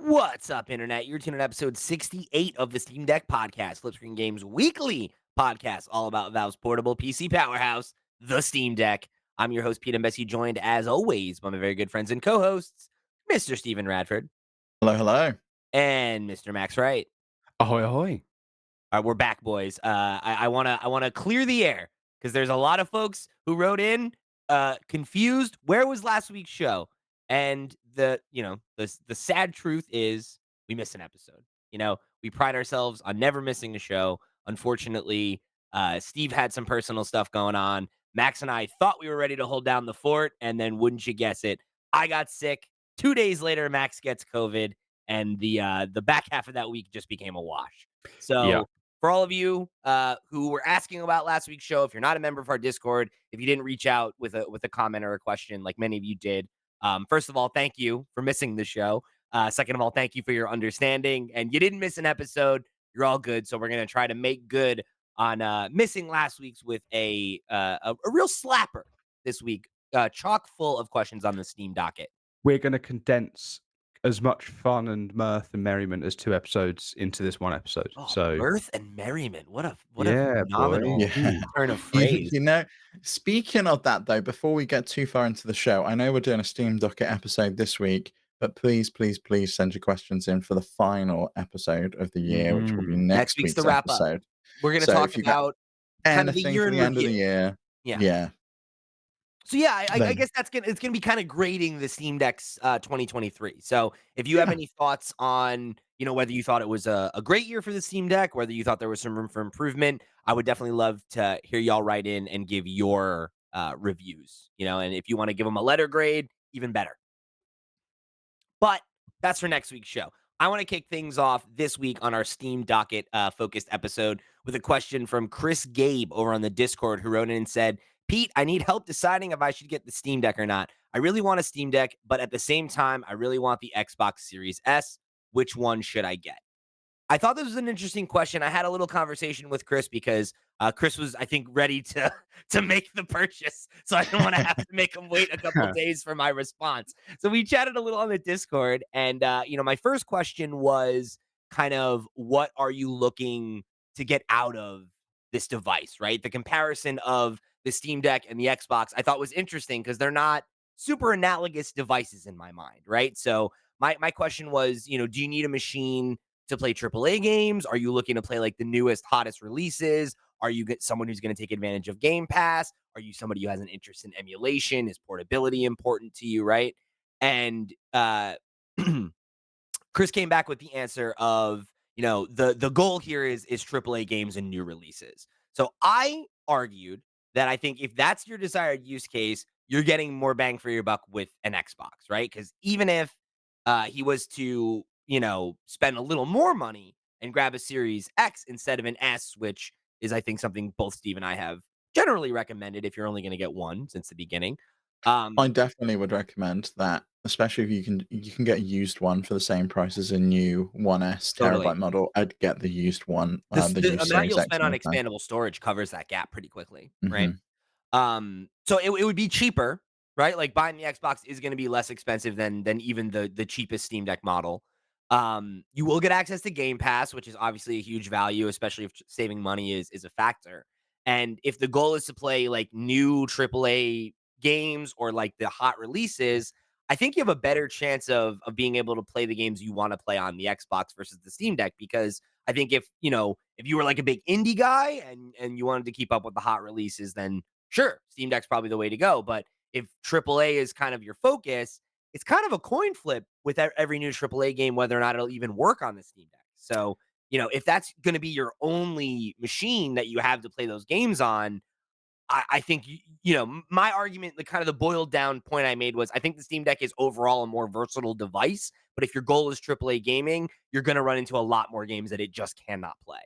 What's up, Internet? You're tuning in episode 68 of the Steam Deck Podcast, Flipscreen Games weekly podcast, all about Valve's portable PC powerhouse, the Steam Deck. I'm your host, Pete Mbesi, joined as always by my very good friends and co-hosts, Mr. Stephen Radford Hello, hello. and Mr. Max Wright. Ahoy, ahoy. All right, we're back, boys. I wanna clear the air because there's a lot of folks who wrote in confused. Where was last week's show? And the sad truth is we missed an episode. We pride ourselves on never missing a show. Unfortunately, Steve had some personal stuff going on. Max and I thought we were ready to hold down the fort, and then wouldn't you guess it, I got sick. 2 days later, Max gets COVID, and the back half of that week just became a wash. Yeah. So for all of you who were asking about last week's show, if you're not a member of our Discord, if you didn't reach out with a comment or a question like many of you did, first of all, thank you for missing the show. Second of all, thank you for your understanding. And you didn't miss an episode. You're all good. So we're going to try to make good on missing last week's with a real slapper this week, chock full of questions on the Steam docket. We're going to condense as much fun and mirth and merriment as 2 episodes into this 1 episode. Oh, So, mirth and merriment. What a yeah, boy. phenomenal Yeah. turn of You, phrase. you know, speaking of that, though, before we get too far into the show, I know we're doing a Steam Docket episode this week, but please, please, please send your questions in for the final episode of the year, which will be Next next week's the week's wrap up. episode. We're going to So talk if you got about kind of the anything year for in the end of the review. year, Yeah. yeah. So yeah, I Then- guess it's gonna be kind of grading the Steam Deck's 2023. So if you have Yeah. any thoughts on whether you thought it was a great year for the Steam Deck, whether you thought there was some room for improvement, I would definitely love to hear y'all write in and give your reviews. And if you want to give them a letter grade, even better. But that's for next week's show. I want to kick things off this week on our Steam Docket focused episode with a question from Chris Gabe over on the Discord, who wrote in and said, Pete, I need help deciding if I should get the Steam Deck or not. I really want a Steam Deck, but at the same time, I really want the Xbox Series S. Which one should I get? I thought this was an interesting question. I had a little conversation with Chris because Chris was, I think, ready to make the purchase. So I didn't want to have to make him wait a couple days for my response. So we chatted a little on the Discord. And, my first question was kind of, what are you looking to get out of this device, right? The comparison of the Steam Deck and the Xbox I thought was interesting because they're not super analogous devices in my mind, right? So my question was, do you need a machine to play AAA games? Are you looking to play like the newest, hottest releases? Are you someone who's going to take advantage of Game Pass? Are you somebody who has an interest in emulation? Is portability important to you, right? And Chris came back with the answer of, the goal here is AAA games and new releases. So I argued that I think if that's your desired use case, you're getting more bang for your buck with an Xbox, right? Because even if he was to, spend a little more money and grab a Series X instead of an S, which is, I think, something both Steve and I have generally recommended if you're only going to get one since the beginning. I definitely would recommend that, especially if you can get a used one for the same price as a new 1S Totally. terabyte model. I'd get the used one, The the the used amount Series you'll X spend on anytime. expandable storage covers that gap pretty quickly, right? Mhm. So it would be cheaper, right? Like buying the Xbox is gonna be less expensive than even the cheapest Steam Deck model. You will get access to Game Pass, which is obviously a huge value, especially if saving money is a factor. And if the goal is to play like new AAA games or like the hot releases, I think you have a better chance of being able to play the games you want to play on the Xbox versus the Steam Deck. Because I think if you were like a big indie guy and you wanted to keep up with the hot releases, then sure, Steam Deck's probably the way to go. But if AAA is kind of your focus, it's kind of a coin flip with every new AAA game, whether or not it'll even work on the Steam Deck. So, if that's going to be your only machine that you have to play those games on, I think, my argument, the kind of the boiled down point I made was I think the Steam Deck is overall a more versatile device. But if your goal is AAA gaming, you're going to run into a lot more games that it just cannot play.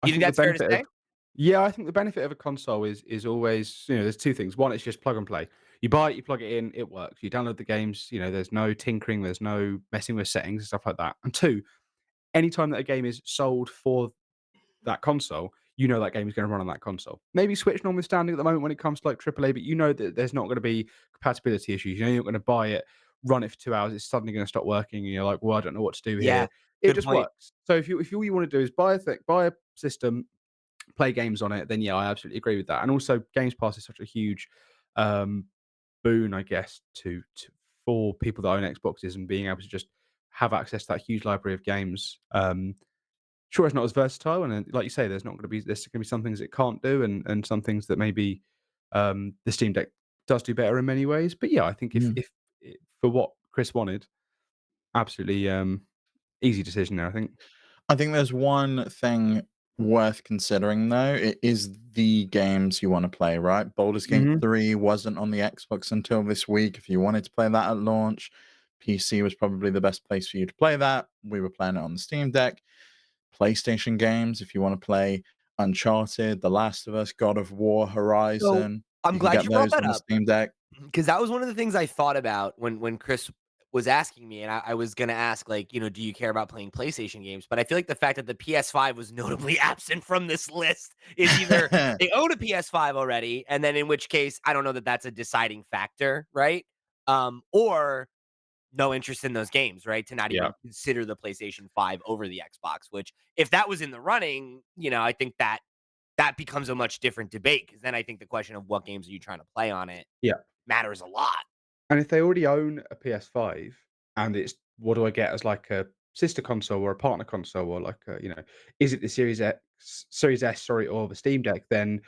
I You think think the that's fair to benefit say? of Yeah, I think the benefit of a console is always, there's 2 things. One, it's just plug and play. You buy it, you plug it in, it works. You download the games, there's no tinkering, there's no messing with settings and stuff like that. And 2, anytime that a game is sold for that console, that game is gonna run on that console. Maybe Switch notwithstanding at the moment when it comes to like AAA, but that there's not gonna be compatibility issues. You're not gonna buy it, run it for 2 hours, it's suddenly going to stop working, and you're like, well, I don't know what to do Yeah, here. It good just point. works. So if all you want to do is buy a system, play games on it, then yeah, I absolutely agree with that. And also, Games Pass is such a huge um, boon, I guess, to for people that own Xboxes and being able to just have access to that huge library of games. Sure, it's not as versatile, and then, like you say, there's gonna be some things it can't do, and some things that maybe the Steam Deck does do better in many ways. But yeah, I think Mm. if for what Chris wanted, absolutely easy decision there. I think. I think there's one thing worth considering though. It is the games you want to play, right? Baldur's Gate Hmm. 3 wasn't on the Xbox until this week. If you wanted to play that at launch, PC was probably the best place for you to play that. We were playing it on the Steam Deck. PlayStation games, if you want to play Uncharted, The Last of Us, God of War, So Horizon, I'm you can glad get you brought those that on the up. Steam Deck. Because that was one of the things I thought about when Chris was asking me, and I was gonna ask, like, do you care about playing PlayStation games? But I feel like the fact that the PS5 was notably absent from this list is either they own a PS5 already, and then in which case I don't know that that's a deciding factor, right? Or no interest in those games, right? To not Yeah. even consider the PlayStation 5 over the Xbox, which if that was in the running, I think that becomes a much different debate because then I think the question of what games are you trying to play on it Yeah. matters a lot. And if they already own a PS5 and it's what do I get as like a sister console or a partner console or like is it the Series S, sorry, or the Steam Deck? Then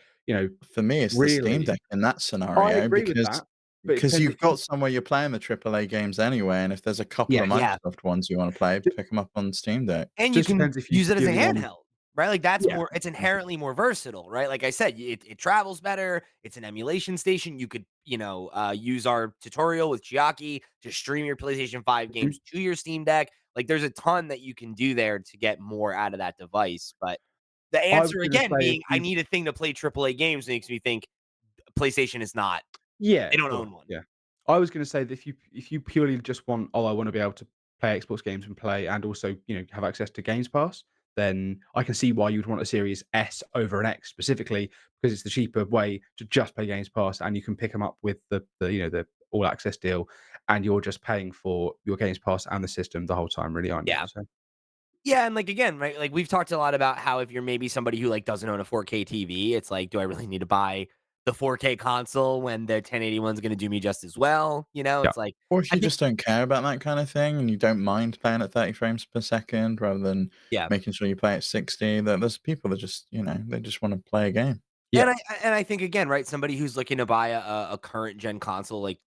For me, it's the Steam really, Deck in that I scenario agree with because that. But it depends you've if you, got somewhere you're playing the AAA games anyway, and if there's a couple of yes, Yeah. Microsoft ones you want to play, ju- pick them up on Steam Deck. And you just can depends if you use it as a purely want, handheld, right? Like that's yeah, more it's inherently more versatile, right? Like I said, it travels better. It's an emulation station. You could, use our tutorial with Chiaki to stream your PlayStation 5 mhm. games to your Steam Deck. Like there's a ton that you can do there to get more out of that device. But the I was answer going to again say if being I you, need a thing to play AAA games makes me think PlayStation is not. yeah, They don't sure, own one. yeah. I was going to say that if you purely just want, oh, I want to be able to play Xbox games and play, and also have access to Games Pass, then I can see why you'd want a Series S over an X specifically because it's the cheaper way to just play Games Pass, and you can pick them up with the all access deal, and you're just paying for your Games Pass and the system the whole time, really, aren't you? Yeah. So Yeah, and like again, right? Like we've talked a lot about how if you're maybe somebody who like doesn't own a 4K TV, it's like, do I really need to buy the 4K console when the 1080 one's going to do me just as well? yeah, It's like Or if I you think just don't care about that kind of thing and you don't mind playing at 30 frames per second rather than yeah. making sure you play at 60, there's people that just, they just want to play a game. yeah. And I think again, right? Somebody who's looking to buy a current gen console, like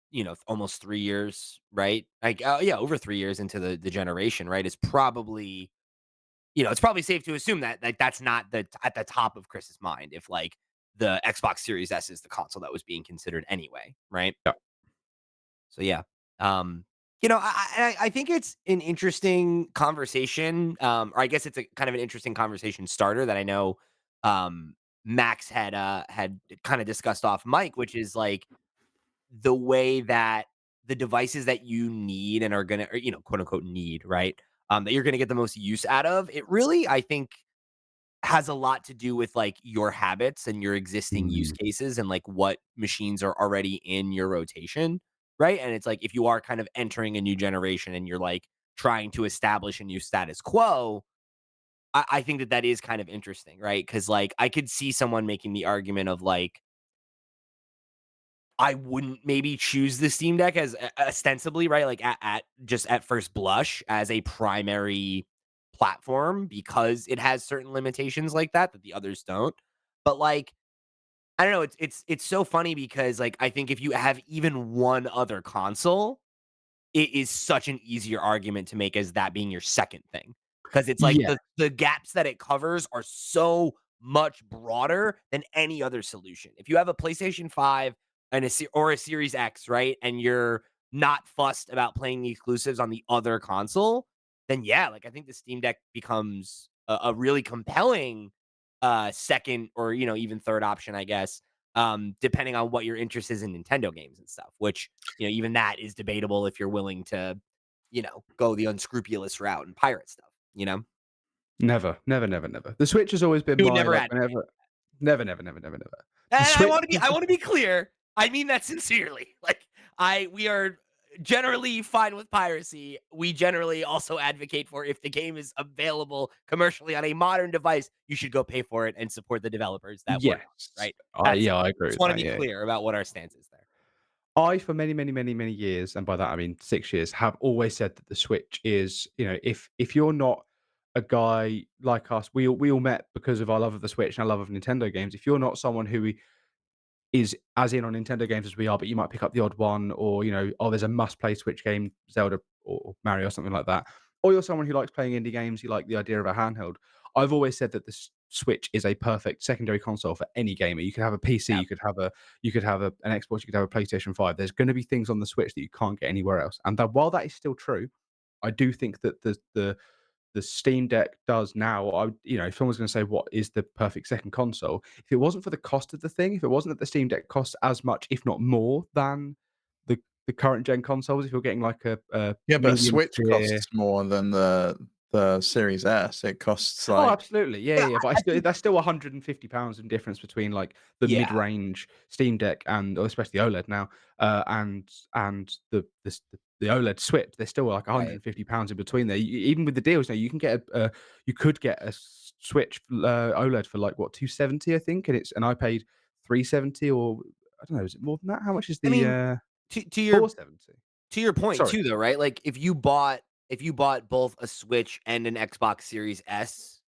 almost 3 years, right? Like yeah, over 3 years into the generation, right? Is probably it's probably safe to assume that like that's not at the top of Chris's mind if like the Xbox Series S is the console that was being considered anyway, right? Yeah. So yeah, um, I think it's an interesting conversation, or I guess it's a kind of an interesting conversation starter that I know um, Max had kind of discussed off mic, which is like the way that the devices that you need and are gonna, or, quote unquote need, right? That you're gonna get the most use out of. It really, I think, has a lot to do with like your habits and your existing use Mm. cases and like what machines are already in your rotation, right? And it's like if you are kind of entering a new generation and you're like trying to establish a new status quo, I think that that is kind of interesting, right? Because like I could see someone making the argument of like I wouldn't maybe choose the Steam Deck as ostensibly, right? Like at just at first blush as a primary platform because it has certain limitations like that the others don't. But like I don't know, it's so funny because like I think if you have even one other console, it is such an easier argument to make as that being your second thing. Because it's like Yeah, the gaps that it covers are so much broader than any other solution. If you have a PlayStation 5 and or a Series X, right? And you're not fussed about playing the exclusives on the other console, then yeah, like I think the Steam Deck becomes a really compelling second or even third option, I guess. Depending on what your interest is in Nintendo games and stuff, which even that is debatable if you're willing to, go the unscrupulous route and pirate stuff, never, never, never, never. The Switch has always been You would my never like advocate. whenever, never, never, never, never, never. And The I Switch want to be, I want to be clear. I mean that sincerely. Like we are generally fine with piracy. We generally also advocate for if the game is available commercially on a modern device, you should go pay for it and support the developers that work on it, Yes. right? That's I agree just with want to that, be yeah. clear about what our stance is there. I, for many, many, many, many years, and by that I mean 6 years, have always said that the Switch is, if you're not a guy like us, we all met because of our love of the Switch and our love of Nintendo games. If you're not someone who is as in on Nintendo games as we are, but you might pick up the odd one, or oh, there's a must-play Switch game, Zelda or Mario or something like that, or you're someone who likes playing indie games, you like the idea of a handheld. I've always said that the Switch is a perfect secondary console for any gamer. You could have a PC, Yeah. you could have an Xbox, you could have a PlayStation 5. There's going to be things on the Switch that you can't get anywhere else. And that while that is still true, I do think that the Steam Deck does now. If someone's going to say what is the perfect second console, if it wasn't for the cost of the thing, if it wasn't that the Steam Deck costs as much, if not more, than the the current gen consoles, if you're getting like a Yeah, but a medium Switch tier. costs more than the Series S. It costs Oh, like absolutely. Yeah, Yeah, yeah, yeah, but I I still think that's still £150 in difference between, like, the yeah, mid-range Steam Deck and or especially OLED now, and the OLED Switch. There's still, like, right. £150 in between there. Even with the deals now, you can get you could get a Switch, OLED for, like, what, 270, I think, and I paid 370, or I don't know, is it more than that? How much is I the, mean, to your 470? point Sorry. too though, right? Like if you bought both a Switch and an Xbox Series S,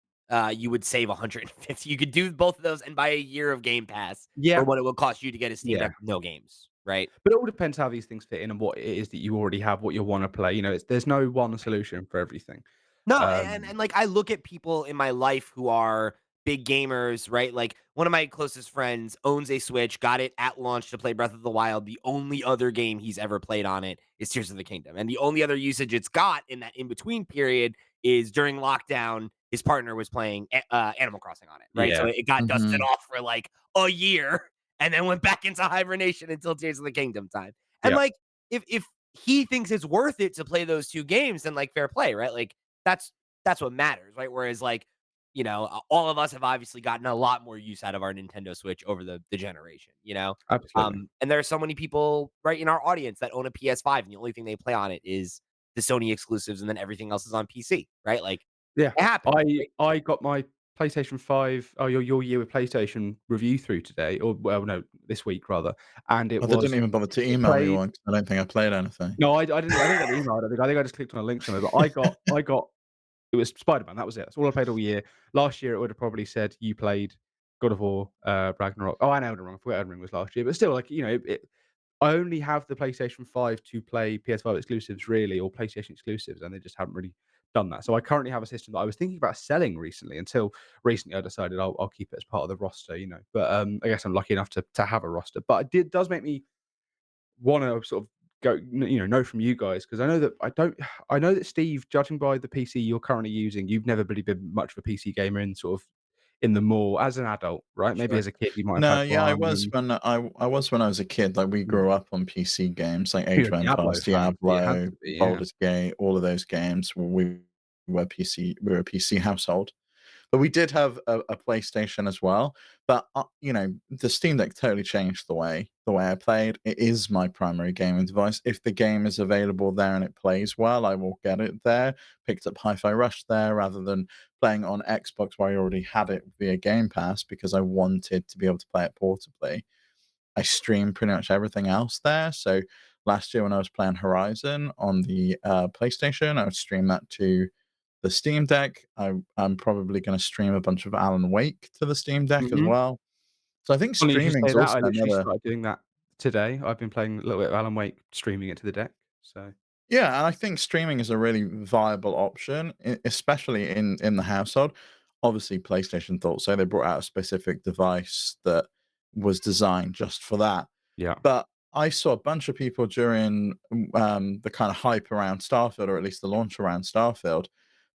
you would save 150. You could do both of those and buy a year of Game Pass for Yeah, what it will cost you to get a Steam yeah. Deck with no games, right? But it all depends how these things fit in and what it is that you already have, what you wanna play. There's no one solution for everything. No, Um, like I look at people in my life who are big gamers, right? Like one of my closest friends owns a Switch, got it at launch to play Breath of the Wild. The only other game he's ever played on it is Tears of the Kingdom. And the only other usage it's got in that in between period is during lockdown, his partner was playing Animal Crossing on it, right? So yeah. it got dusted mhm. off for like a year and then went back into hibernation until Tears of the Kingdom time. And Yeah. like if he thinks it's worth it to play those two games, then like fair play, right? Like that's that's what matters, right? Whereas like, all of us have obviously gotten a lot more use out of our Nintendo Switch over the generation, you know? Absolutely. And there are so many people right in our audience that own a PS5 and the only thing they play on it is the Sony exclusives and then everything else is on PC, right? Like Yeah. it happens, I right? I got my PlayStation 5, your year with PlayStation review through today, or well, no, this week rather, and Oh, they didn't even bother to it email me played. one 'cause I don't think I played anything. No, I didn't get the email, I don't think. I think I just clicked on a link somewhere, but I got it was Spider-Man, that was it. That's all I played all year. Last year, it would have probably said you played God of War, Ragnarok. Oh, and Elden Ring. I forgot Elden Ring was last year, but still, like, I only have the PlayStation 5 to play PS5 exclusives really, or PlayStation exclusives, and they just haven't really done that. So I currently have a system that I was thinking about selling recently. Until recently, I decided I'll keep it as part of the roster. But I guess I'm lucky enough to have a roster. But it does make me want to sort of know from you guys, because I know that I don't. I know that Steve, judging by the PC you're currently using, you've never really been much of a PC gamer in sort of in the more as an adult, right? Maybe Sure. as a kid you might have No, had yeah, I one. was when I was when I was a kid. Like we Mm. grew up on PC games like Age You're of a Diablo Empires, fan, so you had Diablo, to be, yeah. Baldur's Gate, all of those games. We were a PC household. But we did have a PlayStation as well. But the Steam Deck totally changed the way I played. It is my primary gaming device. If the game is available there and it plays well, I will get it there. Picked up Hi-Fi Rush there rather than playing on Xbox where I already had it via Game Pass because I wanted to be able to play it portably. I stream pretty much everything else there. So last year when I was playing Horizon on the PlayStation, I would stream that to the Steam Deck. I'm probably going to stream a bunch of Alan Wake to the Steam Deck as Mhm. well. So I think Funny you should streaming say is that. also I literally another. started doing that today. I've been playing a little bit of Alan Wake, streaming it to the deck. So Yeah, and I think streaming is a really viable option, especially in the household. Obviously, PlayStation thought so. They brought out a specific device that was designed just for that. yeah. But I saw a bunch of people during the kind of hype around Starfield, or at least the launch around Starfield,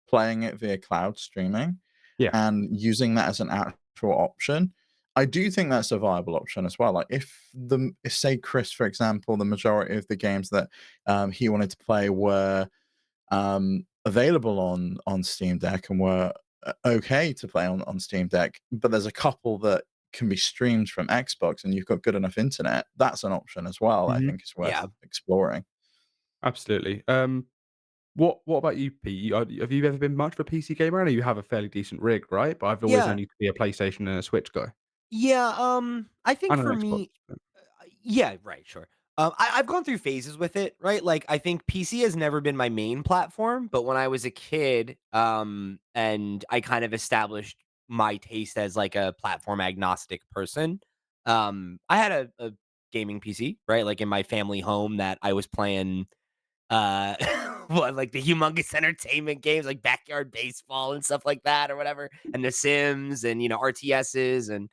playing it via cloud streaming Yeah. and using that as an actual option. I do think that's a viable option as well. Like if say Chris, for example, the majority of the games that he wanted to play were available on Steam Deck and were okay to play on Steam Deck, but there's a couple that can be streamed from Xbox and you've got good enough internet, that's an option as well. I Mhm. think is worth Yeah. exploring. Absolutely. What about you, Pete? Have you ever been much of a PC gamer? I know you have a fairly decent rig, right? But I've always Yeah. known you to be a PlayStation and a Switch guy. Yeah, I think And for an Xbox. me, yeah, right, sure. I've gone through phases with it, right? Like, I think PC has never been my main platform, but when I was a kid, and I kind of established my taste as like a platform agnostic person, I had a gaming PC, right? Like in my family home that I was playing uh what like the humongous entertainment games like backyard baseball and stuff like that or whatever and the sims and rts's and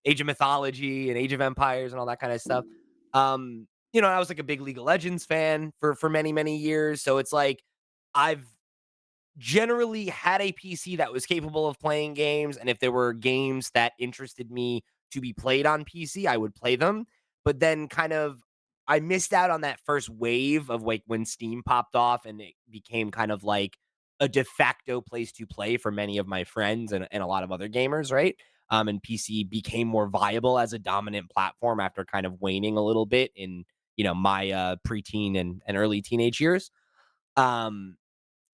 age of mythology and age of empires and all that kind of stuff. I was like a big league of legends fan for many years, so it's like I've generally had a PC that was capable of playing games, and if there were games that interested me to be played on PC, I would play them. But then kind of I missed out on that first wave of like when Steam popped off and it became kind of like a de facto place to play for many of my friends and a lot of other gamers, right? And PC became more viable as a dominant platform after kind of waning a little bit in, my preteen and early teenage years. Um,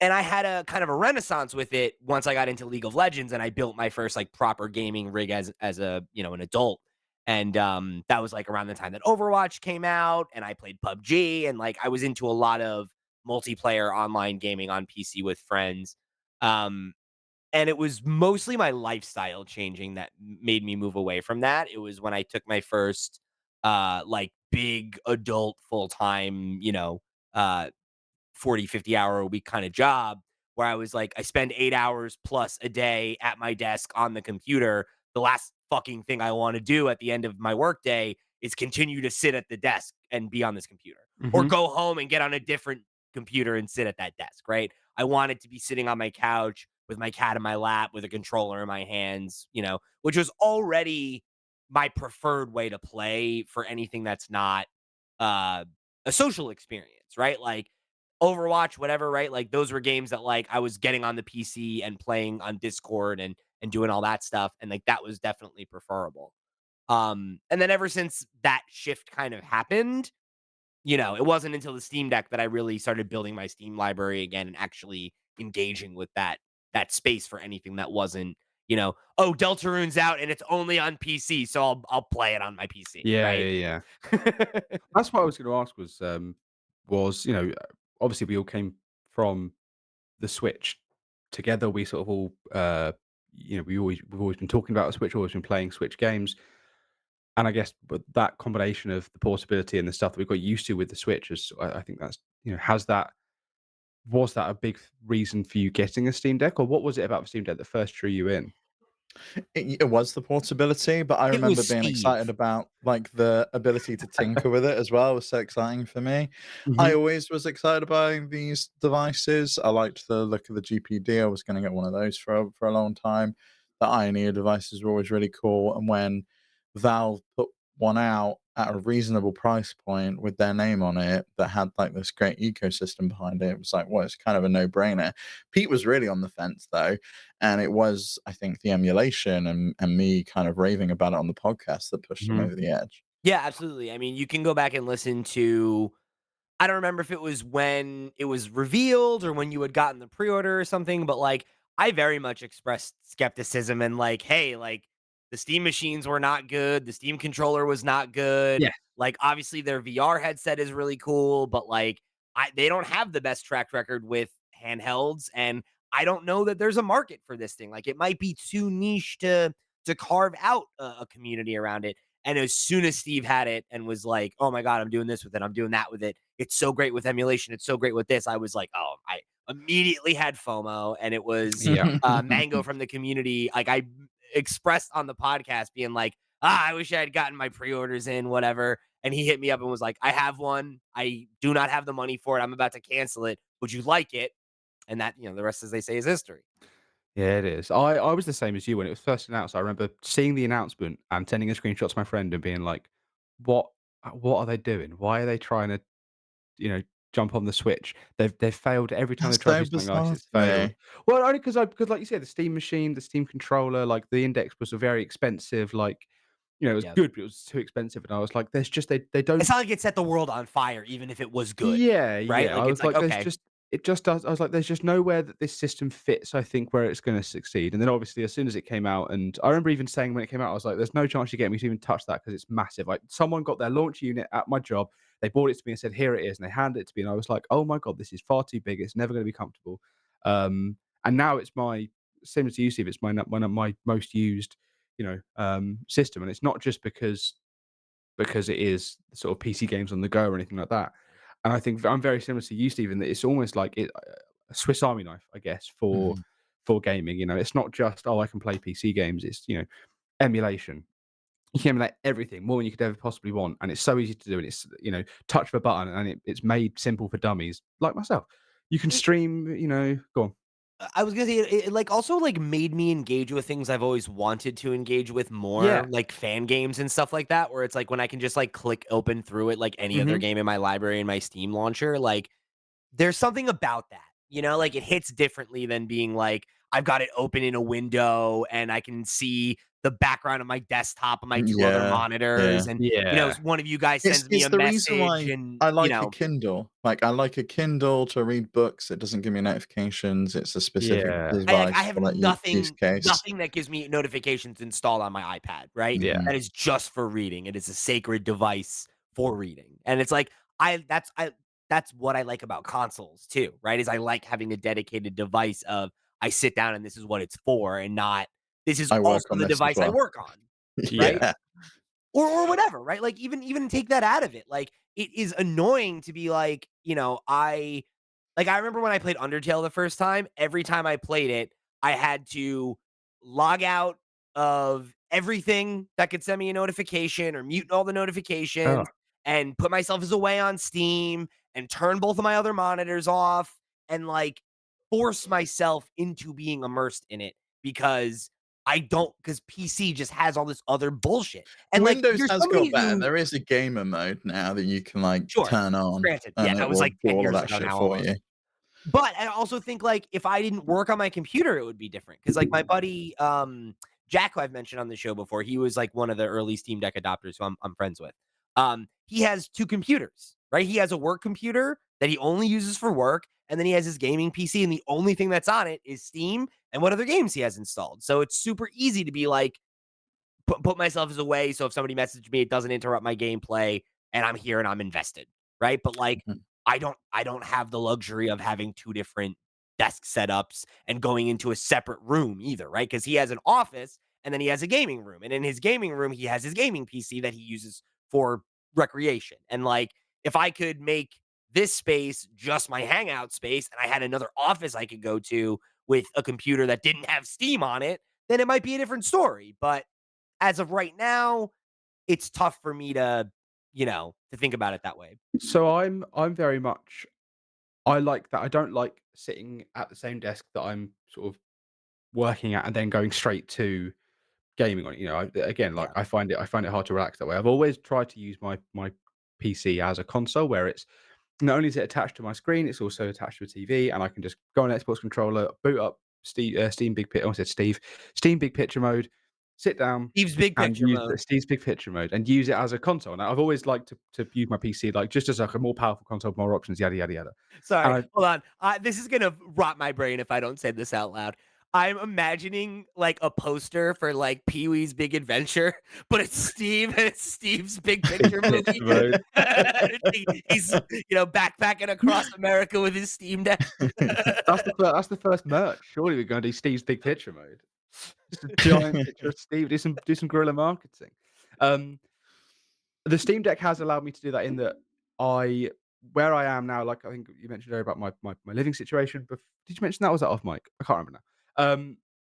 and I had a kind of a renaissance with it once I got into League of Legends and I built my first like proper gaming rig as a, an adult. And that was like around the time that Overwatch came out and I played PUBG and like I was into a lot of multiplayer online gaming on PC with friends. Um and it was mostly my lifestyle changing that made me move away from that. It was when I took my first like big adult full-time, uh 40, 50 hour a week kind of job where I was like, I spend 8 hours plus a day at my desk on the computer. The last fucking thing I want to do at the end of my workday is continue to sit at the desk and be on this computer or Mhm. go home and get on a different computer and sit at that desk, right? I wanted to be sitting on my couch with my cat in my lap with a controller in my hands, which was already my preferred way to play for anything that's not uh, a social experience, right? Like Overwatch, whatever, right? Like those were games that like I was getting on the PC and playing on Discord and doing all that stuff, and like that was definitely preferable. And then ever since that shift kind of happened, it wasn't until the Steam Deck that I really started building my Steam library again and actually engaging with that space for anything that wasn't, oh, Deltarune's out and it's only on PC, so I'll play it on my PC, Yeah, right? yeah, yeah. That's what I was gonna ask was, obviously we all came from the Switch together. We sort of all, we've always been talking about a Switch, always been playing Switch games, and I guess but that combination of the portability and the stuff that we got used to with the Switch is, I think that's, has that was that a big reason for you getting a Steam Deck, or what was it about the Steam Deck that first drew you in? It was the portability, but I It was remember being excited Steve. about, like, the ability to tinker with it as well. It was so exciting for me. I Mhm. always was excited by these devices. I liked the look of the GPD. I was gonna get one of those for a long time. The Ioneer devices were always really cool, and when Valve put one out at a reasonable price point with their name on it that had, like, this great ecosystem behind it, it was like, well, it's kind of a no-brainer. Pete was really on the fence, though, and it was, I think, the emulation and me kind of raving about it on the podcast that pushed him Mhm. over the edge. Yeah, absolutely. I mean, you can go back and listen to I don't remember if it was when it was revealed or when you had gotten the pre-order or something, but like I very much expressed skepticism and like, hey, like the Steam machines were not good, the Steam controller was not good. Yeah. Like obviously their VR headset is really cool, but like they don't have the best track record with handhelds and I don't know that there's a market for this thing. Like it might be too niche to carve out a community around it. And as soon as Steve had it and was like, "Oh my god, I'm doing this with it. I'm doing that with it. It's so great with emulation. It's so great with this." I was like, "Oh!" I immediately had FOMO, and it was Yeah. Mango from the community. Like I expressed on the podcast, being like, I wish I had gotten my pre-orders in, whatever." And he hit me up and was like, "I have one. I do not have the money for it. I'm about to cancel it. Would you like it?" And that, the rest, as they say, is history. Yeah, it is. I was the same as you when it was first announced. I remember seeing the announcement and sending a screenshot to my friend and being like, "What? What are they doing? Why are they trying to, you know, jump on the Switch? They've failed every time That's they've tried to so do something else. bizarre It's to failed." me. Well, only because like you said, the Steam machine, the Steam controller, like the Index was a very expensive. Like it was Yeah. good, but it was too expensive, and I was like, "There's just they don't." It's not like it set the world on fire, even if it was good, Yeah, right? yeah. I Like, it's was like, like, "There's okay. just it just does." I was like, "There's just nowhere that this system fits, I think, where it's gonna succeed." And then obviously, as soon as it came out, and I remember even saying when it came out, I was like, "There's no chance you get me to even touch that because it's massive." Like, someone got their launch unit at my job, they brought it to me and said, "Here it is," and they handed it to me, and I was like, "Oh my god, this is far too big. It's never gonna be comfortable." And now it's my similar to you, Steve, it's one of my most used, system, and it's not just because it is sort of PC games on the go or anything like that. And I think I'm very similar to you, Stephen, that it's almost like a Swiss Army knife, I guess, Mhm. for gaming. It's not just, oh, I can play PC games. It's emulation. You can emulate everything more than you could ever possibly want, and it's so easy to do. And it's touch of a button, and it's made simple for dummies like myself. You can stream. Go on. I was gonna say it, like, also, like, made me engage with things I've always wanted to engage with more, Yeah. like fan games and stuff like that, where it's like when I can just, like, click open through it like any other Hmm. game in my library in my Steam launcher, like, there's something about that, like, it hits differently than being like, I've got it open in a window and I can see the background of my desktop and my 2 other Yeah, yeah. monitors, and, Yeah. one of you guys It's sends me it's a the reason message why and, I like a Kindle. Like, I like a Kindle to read books. It doesn't give me notifications. It's a specific Yeah. I device have for that use case. nothing that gives me notifications installed on my iPad, right? Yeah. Mhm. That is just for reading. It is a sacred device for reading. And it's like that's what I like about consoles too, right? Is I like having a dedicated device of I sit down and this is what it's for and not this is I work also on the this as device I well. work on, right? Yeah. Yeah. Or whatever, right? Like even take that out of it. Like it is annoying to be like, I remember when I played Undertale the first time, every time I played it, I had to log out of everything that could send me a notification or mute all the Oh. notifications and put myself as away on Steam and turn both of my other monitors off and like force myself into being immersed in it because because PC just has all this other bullshit. And like if Windows you're has got somebody better. who There is a gamer mode now that you can, like, sure, turn on, granted, yeah, and that it was will like do 10 all of years that ago shit now for almost. you. But I also think, like, if I didn't work on my computer, it would be different. Because, like, my buddy, Jack, who I've mentioned on the show before, he was, like, one of the early Steam Deck adopters who I'm friends with. He has 2 computers, right? He has a work computer that he only uses for work, and then he has his gaming PC, and the only thing that's on it is Steam and what other games he has installed. So it's super easy to be like, put myself as a way so if somebody messaged me, it doesn't interrupt my gameplay and I'm here and I'm invested, right? But like Mhm. I don't have the luxury of having 2 different desk setups and going into a separate room either, right? Because he has an office and then he has a gaming room. And in his gaming room, he has his gaming PC that he uses for recreation. And like if I could make this space just my hangout space and I had another office I could go to with a computer that didn't have Steam on it, then it might be a different story. But as of right now, it's tough for me to think about it that way. So I'm very much I like that. I don't like sitting at the same desk that I'm sort of working at and then going straight to gaming on it. Again, like Yeah. I find it hard to relax that way. I've always tried to use my PC as a console where it's not only is it attached to my screen, it's also attached to a TV, and I can just go on Xbox controller, boot up Steam Big Picture. I said Steam Big Picture mode, sit down Steve's big and picture use the mode. Steve's Big Picture mode and use it as a console. Now, I've always liked to use my PC like just as like a more powerful console, with more options, yada yada yada. And Sorry, I hold on. This is gonna rot my brain if I don't say this out loud. I'm imagining like a poster for like Pee Wee's Big Adventure, but it's Steve and it's Steve's Big Big Picture Picture movie. mode. He's backpacking across America with his Steam Deck. That's the first merch. Surely we're gonna do Steve's Big Picture mode. Just a giant picture of Steve. Do some guerrilla marketing. Um, the Steam Deck has allowed me to do that in that I where I am now, like I think you mentioned earlier about my living situation. Did you mention that? Or was that off mic? I can't remember now.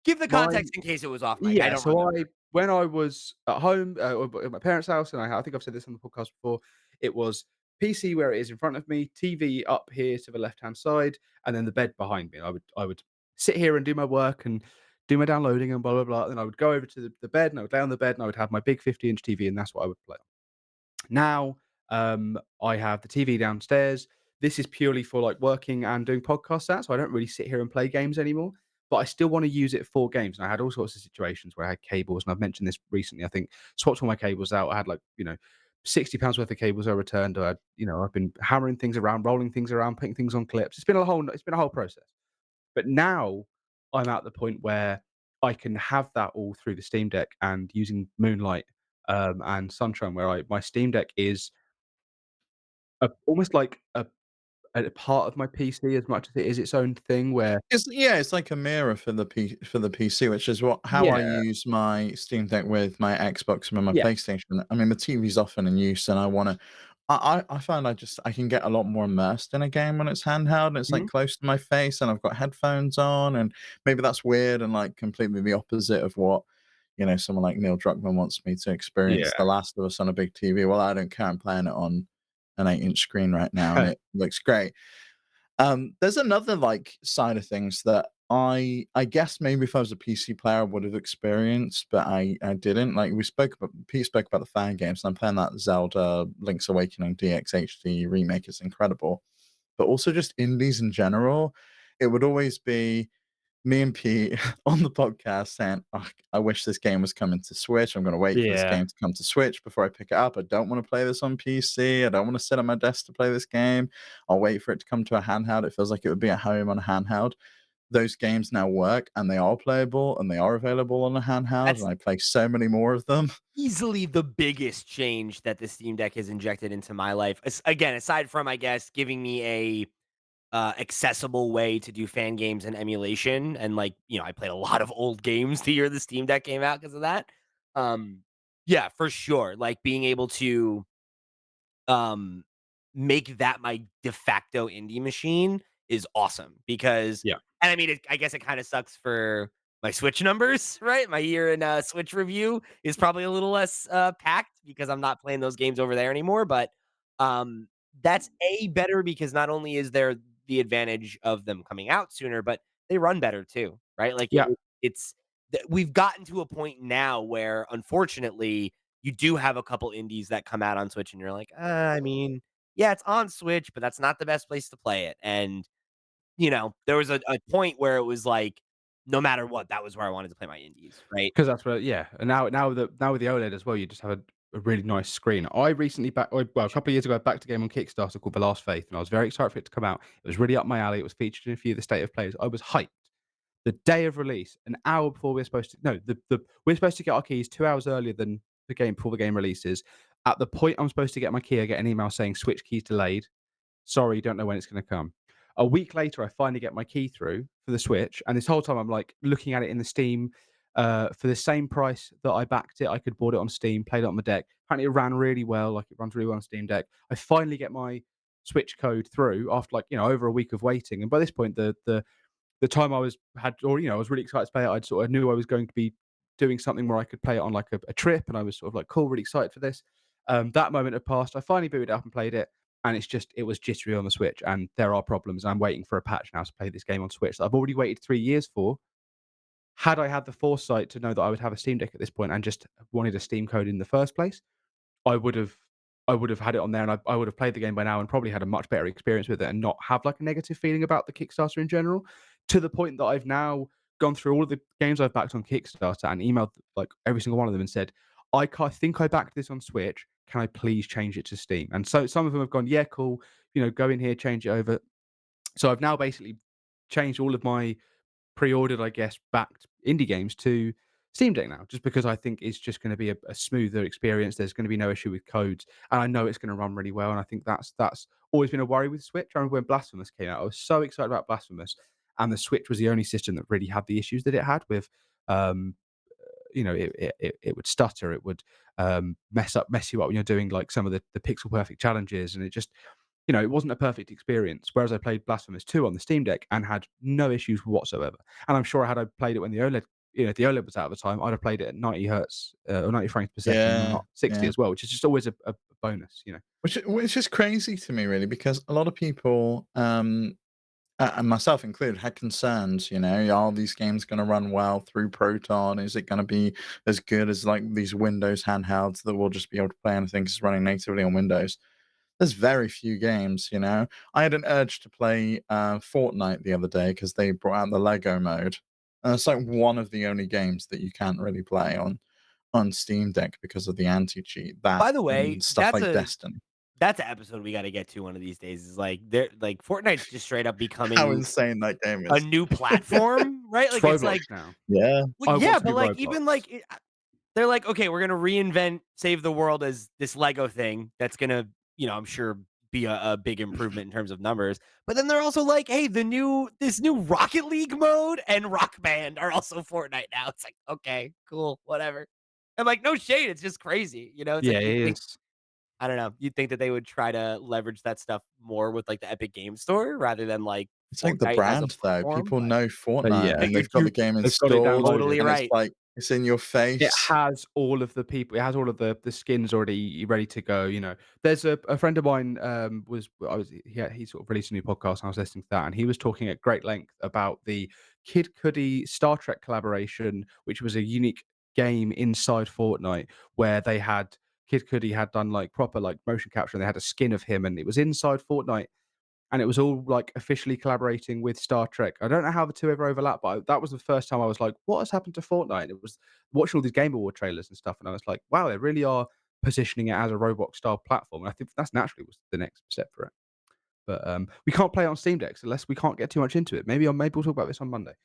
Give the My context in case it was off mic. I Yeah, don't so I remember. when I was at home, at my parents' house, and I think I've said this on the podcast before, it was PC where it is in front of me, TV up here to the left-hand side, and then the bed behind me. I would sit here and do my work and do my downloading and blah blah blah. Then I would go over to the bed and I would lay on the bed and I would have my big 50-inch TV and that's what I would play on. Now, I have the TV downstairs. This is purely for like working and doing podcasts at, so I don't really sit here and play games anymore. but I still want to use it for games. And I had all sorts of situations where I had cables, and I've mentioned this recently. I think swapped all my cables out. I had like £60 worth of cables I returned. I've been hammering things around, rolling things around, putting things on clips. It's been a whole process. But now I'm at the point where I can have that all through the Steam Deck and using Moonlight and Sunshine, where my Steam Deck is almost like a part of my PC as much as it is its own thing. Where It's like a mirror for the PC, which is how I yeah, use my Steam Deck with my Xbox and with my yeah, PlayStation. I mean, the TV's often in use, and I find I can get a lot more immersed in a game when it's handheld and it's like mhm, close to my face, and I've got headphones on, and maybe that's weird and like completely the opposite of what someone like Neil Druckmann wants me to experience The yeah. Last of Us on a big TV. Well, I don't care. I'm playing it on an 8-inch screen right now, and it looks great. There's another like side of things that I guess maybe if I was a PC player I would have experienced, but I didn't. Like Pete spoke about the fan games, and I'm playing that Zelda Link's Awakening DXHD remake. It's incredible. But also just indies in general. It would always be me and Pete on the podcast saying, "Ugh, I wish this game was coming to Switch. I'm going to wait for this Yeah. game to come to Switch before I pick it up. I don't want to play this on PC. I don't want to sit at my desk to play this game. I'll wait for it to come to a handheld. It feels like it would be at home on a handheld." Those games now work and they are playable and they are available on a handheld, and That's I play so many more of them. easily the biggest change that the Steam Deck has injected into my life. Again, aside from, I guess, giving me a accessible way to do fan games and emulation, and like, I played a lot of old games the year the Steam Deck came out because of that. Um, yeah, for sure. Like being able to um, make that my de facto indie machine is awesome because Yeah. and I mean, I guess it kinda sucks for my Switch numbers, right? My year in, Switch review is probably a little less, packed because I'm not playing those games over there anymore, but, um, that's better because not only is there the advantage of them coming out sooner, but they run better too, right? Like, Yeah. it's we've gotten to a point now where, unfortunately, you do have a couple indies that come out on Switch and you're like, I mean, yeah, it's on Switch, but that's not the best place to play it." And, there was a point where it was like, no matter what, that was where I wanted to play my indies, right? 'Cause that's where yeah, and now with the OLED as well, you just have a really nice screen. I recently a couple of years ago, I backed a game on Kickstarter called The Last Faith, and I was very excited for it to come out. It was really up my alley. It was featured in a few of the State of Plays. I was hyped. The day of release, an hour before we are supposed to no, the we're supposed to get our keys 2 hours earlier than the game before the game releases. At the point I'm supposed to get my key, I get an email saying switch keys delayed. Sorry, don't know when it's gonna come. A week later, I finally get my key through for the Switch, and this whole time I'm like looking at it in the Steam for the same price that I backed it. I could bought it on Steam, played it on the deck. Apparently, it ran really well. Like it runs really well on Steam Deck. I finally get my Switch code through after over a week of waiting. And by this point, the time I was really excited to play it. I sort of knew I was going to be doing something where I could play it on like a trip, and I was sort of like, cool, really excited for this. That moment had passed. I finally booted it up and played it, and it was jittery on the Switch, and there are problems. I'm waiting for a patch now to play this game on Switch that I've already waited 3 years for. Had I had the foresight to know that I would have a Steam Deck at this point and just wanted a Steam code in the first place, I would have I would have had it on there, and I would have played the game by now and probably had a much better experience with it and not have, like, a negative feeling about the Kickstarter in general, to the point that I've now gone through all of the games I've backed on Kickstarter and emailed, like, every single one of them and said, think I backed this on Switch. Can I please change it to Steam?" And so some of them have gone, "Yeah, cool. Go in here, change it over." So I've now basically changed all of my pre-ordered, I guess, backed indie games to Steam Deck now, just because I think it's just going to be a smoother experience. There's going to be no issue with codes, and I know it's going to run really well. And I think that's always been a worry with Switch. I remember when Blasphemous came out, I was so excited about Blasphemous, and the Switch was the only system that really had the issues that it had with. Um, it would stutter, it would mess you up when you're doing like some of the pixel perfect challenges, and it wasn't a perfect experience. Whereas I played Blasphemous 2 on the Steam Deck and had no issues whatsoever. And I'm sure had I played it when the OLED was out at the time, I'd have played it at 90 hertz or 90 frames per second, Yeah, not 60 yeah. as well, which is just always a bonus, you know. Which is crazy to me really, because a lot of people, and myself included, had concerns. Are these games going to run well through Proton? Is it going to be as good as like these Windows handhelds that we'll just be able to play anything 'cause it's running natively on Windows? There's very few games. I had an urge to play Fortnite the other day because they brought out the Lego mode, And it's like one of the only games that you can't really play on Steam Deck because of the anti-cheat. That By the way, and stuff like Destiny. that's an episode we gotta get to one of these days. Is like they're like Fortnite's just straight up How becoming insane that game a is. new platform, right? It's Like it's Roblox like, now. Yeah. well, I yeah, want to but be like Roblox. even like they're like, okay, we're gonna reinvent Save the World as this Lego thing that's gonna, I'm sure be a big improvement in terms of numbers. But then they're also like, hey, this new Rocket League mode and Rock Band are also Fortnite now. It's like, okay, cool, whatever. I'm like, no shade, it's just crazy. It's Yeah, like you it think is. I don't know. You'd think that they would try to leverage that stuff more with like the Epic Game Store rather than like It's like the Fortnite as a brand though. platform. People But know But Fortnite yeah, and they've got the game they've got it installed downloaded. totally and it's right. like it's in your It face. has all of the people. It has all of the skins already ready to go. There's a friend of mine he sort of released a new podcast and I was listening to that and he was talking at great length about the Kid Cudi Star Trek collaboration, which was a unique game inside Fortnite where they had Kid Cudi had done like proper like motion capture and they had a skin of him and it was inside Fortnite and it was all like officially collaborating with Star Trek. I don't know how the two ever overlap, but that was the first time I was like, "What has happened to Fortnite?" And it was watching all these Game Award trailers and stuff, and I was like, "Wow, they really are positioning it as a Roblox style platform." And I think that's naturally was the next step for it. But we can't play it on Steam Decks unless we can't get too much into it. Maybe we'll talk about this on Monday.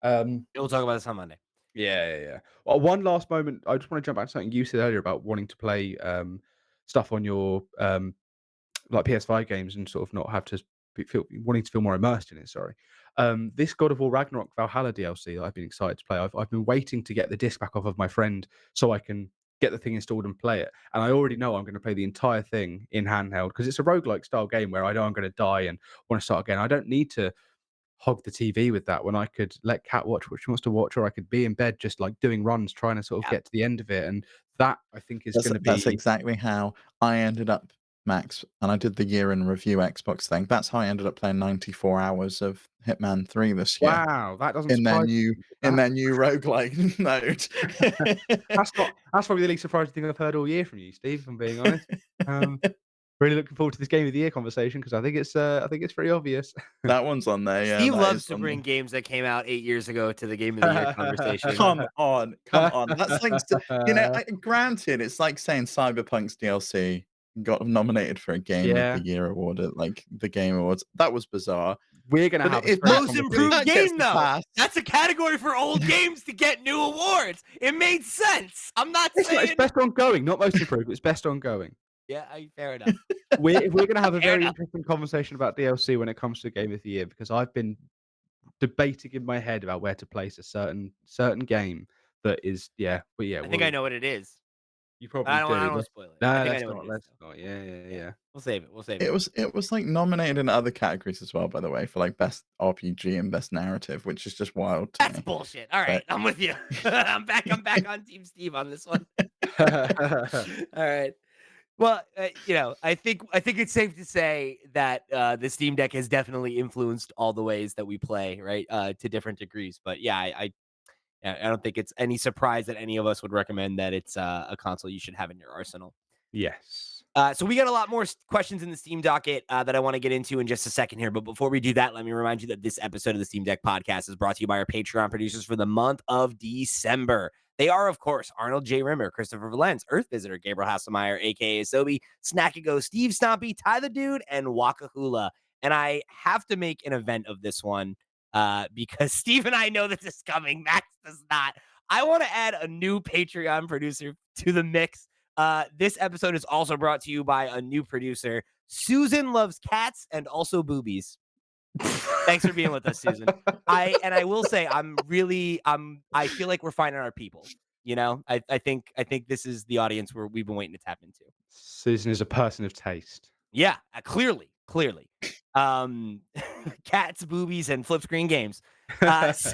Um, We'll talk about this on Monday. yeah. Well, one last moment. I just want to jump back to something you said earlier about wanting to play stuff on your like PS5 games and sort of not have to wanting to feel more immersed in it. Sorry, this God of War Ragnarok Valhalla DLC that I've been excited to play. I've been waiting to get the disc back off of my friend so I can get the thing installed and play it. And I already know I'm going to play the entire thing in handheld because it's a roguelike style game where I know I'm going to die and want to start again. I don't need to hog the TV with that when I could let Kat watch what she wants to watch, or I could be in bed just like doing runs, trying to sort of Yeah. get to the end of it. And that I think is going to That's be exactly how I ended up, Max, and I did the year in review Xbox thing. That's how I ended up playing 94 hours of Hitman 3 this year wow. That doesn't in their surprise new me. in their new roguelike mode. That's probably the least surprising thing I've heard all year from you, Steve, if I'm being honest. Um, really looking forward to this game of the year conversation because I think it's pretty obvious. That one's on there, yeah, Steve that loves is to on bring there. games that came out 8 years ago to the Game of the Year conversation. Come on, come on. That's like granted, it's like saying Cyberpunk's DLC got nominated for a Game of Yeah, the Year award at like the Game Awards. That was bizarre. we're gonna But have a if great that Most conversation. improved that gets game, the though. pass, That's a category for old games to get new awards. It made sense. I'm not It's saying. best ongoing, not most improved. It's best ongoing. Yeah, fair enough. We're gonna have a Fair very enough. interesting conversation about DLC when it comes to Game of the Year because I've been debating in my head about where to place a certain game that is but yeah, I think I know what it is. you But I probably don't. I do. don't want to spoil it. I No, think I let's know what not. it is. Let's Though. not. Yeah. Yeah, we'll save it. We'll save it it. was like nominated in other categories as well, by the way, for like best RPG and best narrative, which is just wild to That's me. bullshit. All But right, I'm with you. I'm back on Team Steve on this one. All right. Well, I think it's safe to say that the Steam Deck has definitely influenced all the ways that we play, right? To different degrees. But yeah, I don't think it's any surprise that any of us would recommend that it's a console you should have in your arsenal. Yes. So we got a lot more questions in the Steam docket that I want to get into in just a second here. But before we do that, let me remind you that this episode of the Steam Deck podcast is brought to you by our Patreon producers for the month of December. They are, of course, Arnold J. Rimmer, Christopher Valence, Earth Visitor, Gabriel Hasselmeyer, a.k.a. Sobi, Snackago, Steve Stompy, Ty the Dude, and Waka Hula. And I have to make an event of this one because Steve and I know this is coming. Max does not. I want to add a new Patreon producer to the mix. This episode is also brought to you by a new producer. Susan loves cats and also boobies. Thanks for being with us, Susan. I will say I feel like we're finding our people. I think this is the audience where we've been waiting to tap into. Susan is a person of taste. Yeah, clearly. Cats, boobies, and flip screen games. So,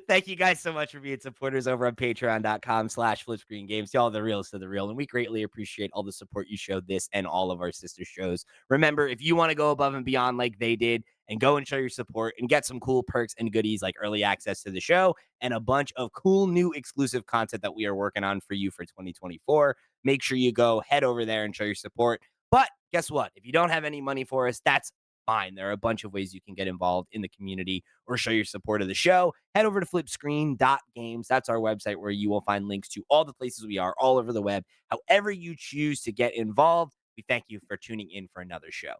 thank you guys so much for being supporters over on patreon.com/flipscreengames. Y'all are the realest of the real, and we greatly appreciate all the support you showed this and all of our sister shows. Remember, if you want to go above and beyond like they did and go and show your support and get some cool perks and goodies like early access to the show and a bunch of cool new exclusive content that we are working on for you for 2024, make sure you go head over there and show your support. But guess what? If you don't have any money for us, that's fine. There are a bunch of ways you can get involved in the community or show your support of the show. Head over to flipscreen.games. That's our website where you will find links to all the places we are all over the web. However you choose to get involved, we thank you for tuning in for another show.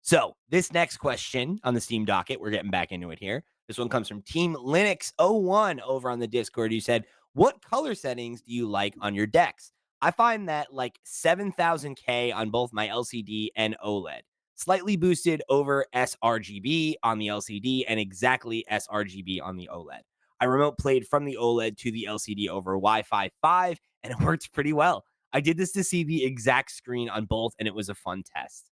So this next question on the Steam docket, we're getting back into it here. This one comes from Team Linux 01 over on the Discord. You said, what color settings do you like on your decks? I find that like 7000K on both my LCD and OLED, slightly boosted over sRGB on the LCD and exactly sRGB on the OLED. I remote played from the OLED to the LCD over Wi-Fi 5 and it worked pretty well. I did this to see the exact screen on both and it was a fun test.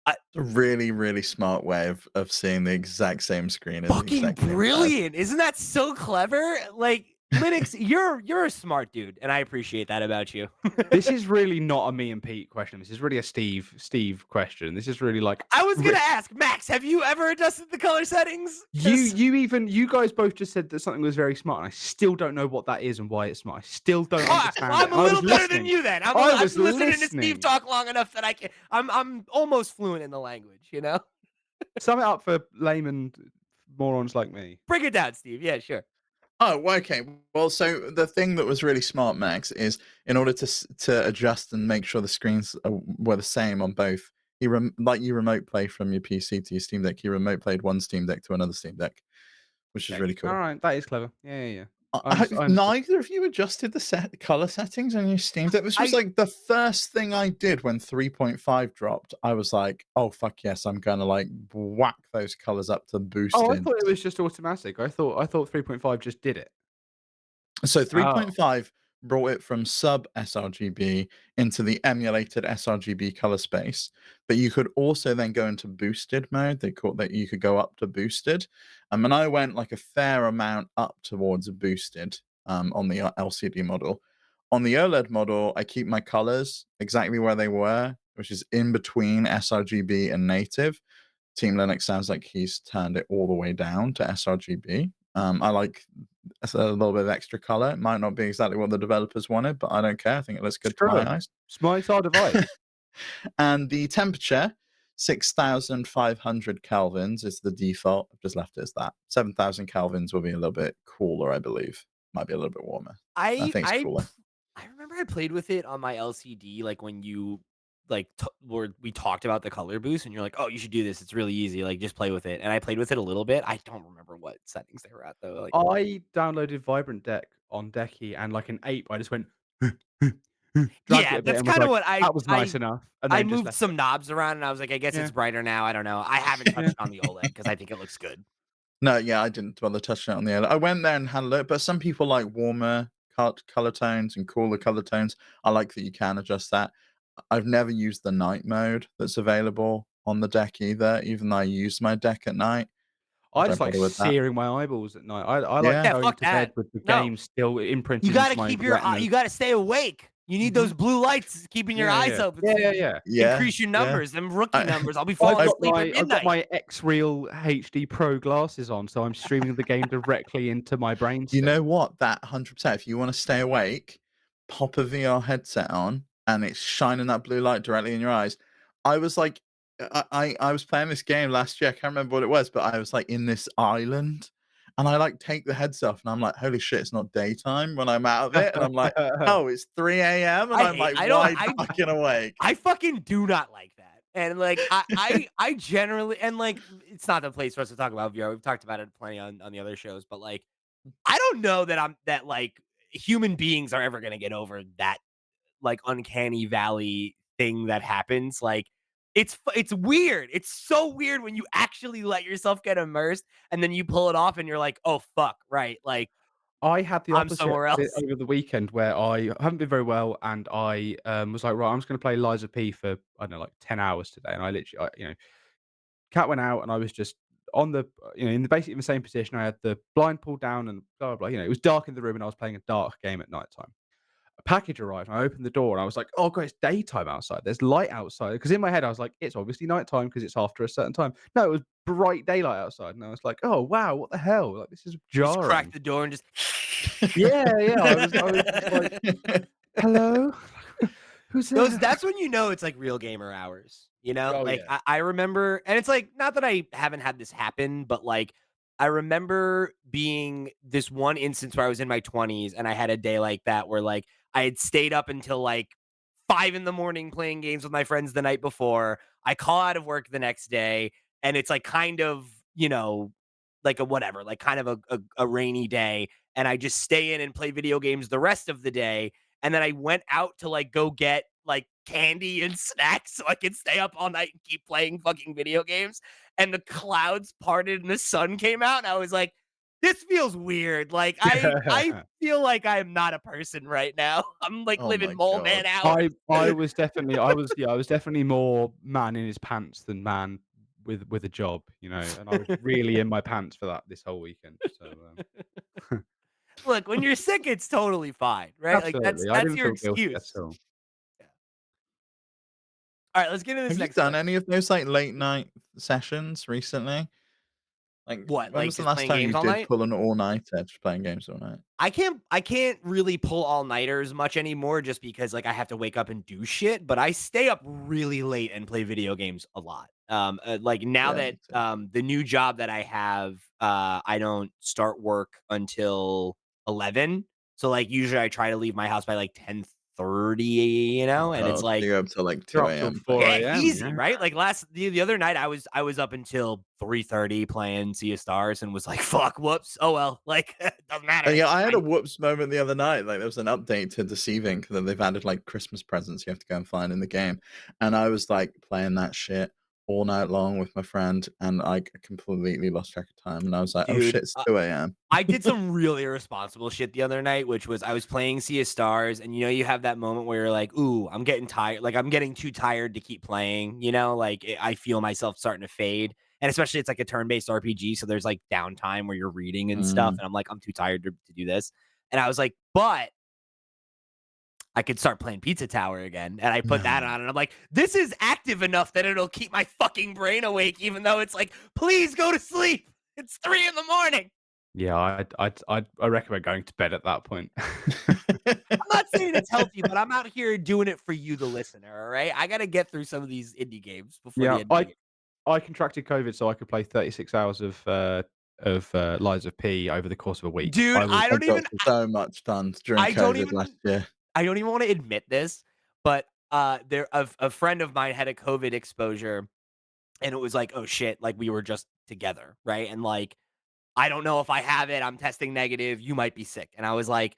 A really, really smart way of seeing the exact same screen. Fucking brilliant. Isn't that so clever? Like, Linux, you're a smart dude, and I appreciate that about you. This is really not a me and Pete question. This is really a Steve question. This is really like I was gonna ask, Max, have you ever adjusted the color settings? you guys both just said that something was very smart, and I still don't know what that is and why it's smart. I still don't understand. I'm a little better than you then. I've was been listening to listening. Steve talk long enough that I'm almost fluent in the language, you know? Sum it up for layman morons like me. Break it down, Steve. Yeah, sure. Oh, okay. Well, so the thing that was really smart, Max, is in order to adjust and make sure the screens were the same on both, you remote play from your PC to your Steam Deck. You remote played one Steam Deck to another Steam Deck, which is really cool. All right, that is clever. Yeah. Neither of you adjusted the color settings on your Steam Deck. This was like the first thing I did when 3.5 dropped. I was like, "Oh fuck yes, I'm gonna like whack those colors up to boost." Oh, I thought it was just automatic. I thought 3.5 just did it. So 3.5 brought it from sub sRGB into the emulated sRGB color space, but you could also then go into boosted mode. They called that you could go up to boosted, and I went like a fair amount up towards a boosted on the LCD model. On the OLED model, I keep my colors exactly where they were, which is in between sRGB and native. Team Linux sounds like he's turned it all the way down to sRGB. I like a little bit of extra color. It might not be exactly what the developers wanted, but I don't care. I think it looks good to my eyes. Smart device. And the temperature, 6,500 kelvins is the default. I've just left it as that. 7,000 kelvins will be a little bit cooler, I believe. Might be a little bit warmer. I think it's cooler. I remember I played with it on my LCD, like when you we talked about the color boost and you're like, oh, you should do this. It's really easy. Like just play with it. And I played with it a little bit. I don't remember what settings they were at though. Like, I downloaded Vibrant Deck on Decky and like an ape, I just went yeah, that's kind of what that was nice enough. And I moved some knobs around and I was like, I guess it's brighter now. I don't know. I haven't touched on the OLED because I think it looks good. No, yeah, I didn't bother touching it on the OLED. I went there and had a look, but some people like warmer color tones and cooler color tones. I like that you can adjust that. I've never used the night mode that's available on the deck either, even though I use my deck at night. I just like searing my eyeballs at night. I like going to bed with the game still imprinted. You gotta keep your you gotta stay awake. You need those blue lights keeping your eyes open. Yeah. Increase your numbers, them rookie numbers. I'll be falling asleep at midnight. I've got my X-Real HD Pro glasses on, so I'm streaming the game directly into my brain. You know what? That 100%. If you want to stay awake, pop a VR headset on, and it's shining that blue light directly in your eyes. I was like, I was playing this game last year. I can't remember what it was, but I was like in this island, and I like take the heads off, and I'm like, holy shit, it's not daytime when I'm out of it, and I'm like, oh, it's 3 a.m. and I'm like, wide fucking awake. I fucking do not like that, and like I generally, and like it's not the place for us to talk about VR. We've talked about it plenty on the other shows, but like I don't know that like human beings are ever gonna get over that like uncanny valley thing that happens. Like it's weird. It's so weird when you actually let yourself get immersed and then you pull it off and you're like, oh fuck, right? Like I had the opposite somewhere else over the weekend where I haven't been very well and I was like, right, I'm just going to play Lies of P for I don't know like 10 hours today, and I literally cat went out and I was just on the in basically the same position. I had the blind pulled down and blah blah blah. It was dark in the room and I was playing a dark game at night time. A package arrived and I opened the door and I was like, oh god, it's daytime outside, there's light outside, because in my head I was like, it's obviously nighttime because it's after a certain time. No, it was bright daylight outside, and I was like, oh wow, what the hell, like this is jarring. Just crack the door and just yeah I was just like, hello. Who's there? That's when you know it's like real gamer hours. You know, Oh like yeah. I remember, and it's like not that I haven't had this happen, but like I remember being this one instance where I was in my 20s and I had a day like that where like I had stayed up until like 5 in the morning playing games with my friends the night before. I call out of work the next day, and it's like kind of, like a whatever, like kind of a rainy day. And I just stay in and play video games the rest of the day. And then I went out to like go get like candy and snacks so I could stay up all night and keep playing fucking video games. And the clouds parted and the sun came out. And I was like, this feels weird. Like I feel like I am not a person right now. I'm like Oh living my mole god. man hours. I was definitely I was definitely more man in his pants than man with a job, you know, and I was really in my pants for that this whole weekend. So Look, when you're sick, it's totally fine, right? Like that's absolutely, I that's didn't your feel guilty at excuse. all. Yeah. All right, let's get into this Have you next done question. any of those like late night sessions recently? Like, What, when like was the just last playing time you games all did night? pull an all-nighter just playing games all night? I can't really pull all-nighters much anymore just because like I have to wake up and do shit, but I stay up really late and play video games a lot. Like now Yeah, that me too. the new job that I have, I don't start work until 11. So like usually I try to leave my house by like 10:30, and Oh, it's so like you're up till like You're 2 up till AM playing 4 yeah, games. a.m., easy, yeah. right? Like the other night I was up until 3:30 playing Sea of Stars and was like, fuck, whoops. Oh well, like doesn't matter. Yeah, It's I had a fine. whoops moment the other night. Like there was an update to Deceiving that they've added like Christmas presents you have to go and find in the game. And I was like playing that shit all night long with my friend and I completely lost track of time. And I was like, oh Dude, shit, it's 2 AM. I did some really irresponsible shit the other night, which was I was playing Sea of Stars, and you have that moment where you're like, "Ooh, I'm getting tired. Like I'm getting too tired to keep playing." Like I feel myself starting to fade, and especially it's like a turn-based RPG, so there's like downtime where you're reading and stuff, Mm. and I'm like, I'm too tired to do this, and I was like, but I could start playing Pizza Tower again, and I put that No. on, and I'm like, this is active enough that it'll keep my fucking brain awake, even though it's like, please go to sleep. It's 3 in the morning. Yeah, I recommend going to bed at that point. I'm not saying it's healthy, but I'm out here doing it for you, the listener. All right, I got to get through some of these indie games before Yeah, the end of the year. I contracted COVID so I could play 36 hours of Lies of P over the course of a week. Dude, I was I got so much done during I don't COVID even, last year. I don't even want to admit this, but a friend of mine had a COVID exposure, and it was like, oh shit, like we were just together, right? And like, I don't know if I have it. I'm testing negative. You might be sick, and I was like,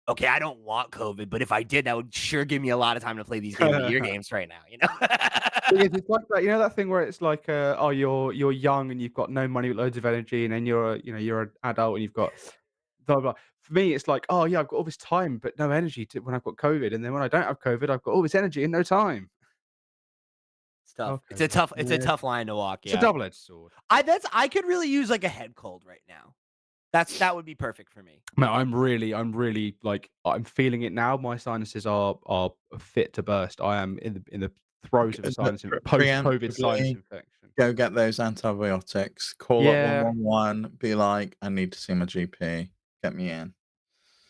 okay, I don't want COVID, but if I did, that would sure give me a lot of time to play these game of the year games right now. Thing is, it's like that, you know that thing where it's like, oh, you're young and you've got no money, but loads of energy, and then you're an adult and you've got blah, blah. For me, it's like, oh yeah, I've got all this time but no energy to when I've got COVID, and then when I don't have COVID, I've got all this energy and no time. It's tough. Oh, COVID. It's a Yeah, tough line to walk. it's a Yeah. double-edged sword. I could really use like a head cold right now. That would be perfect for me. No, I'm really like I'm feeling it now. My sinuses are fit to burst. I am in the throes of a post-COVID sinus Preemptively infection. go get those antibiotics, call up Yeah, 111, be like, I need to see my GP. Get me in.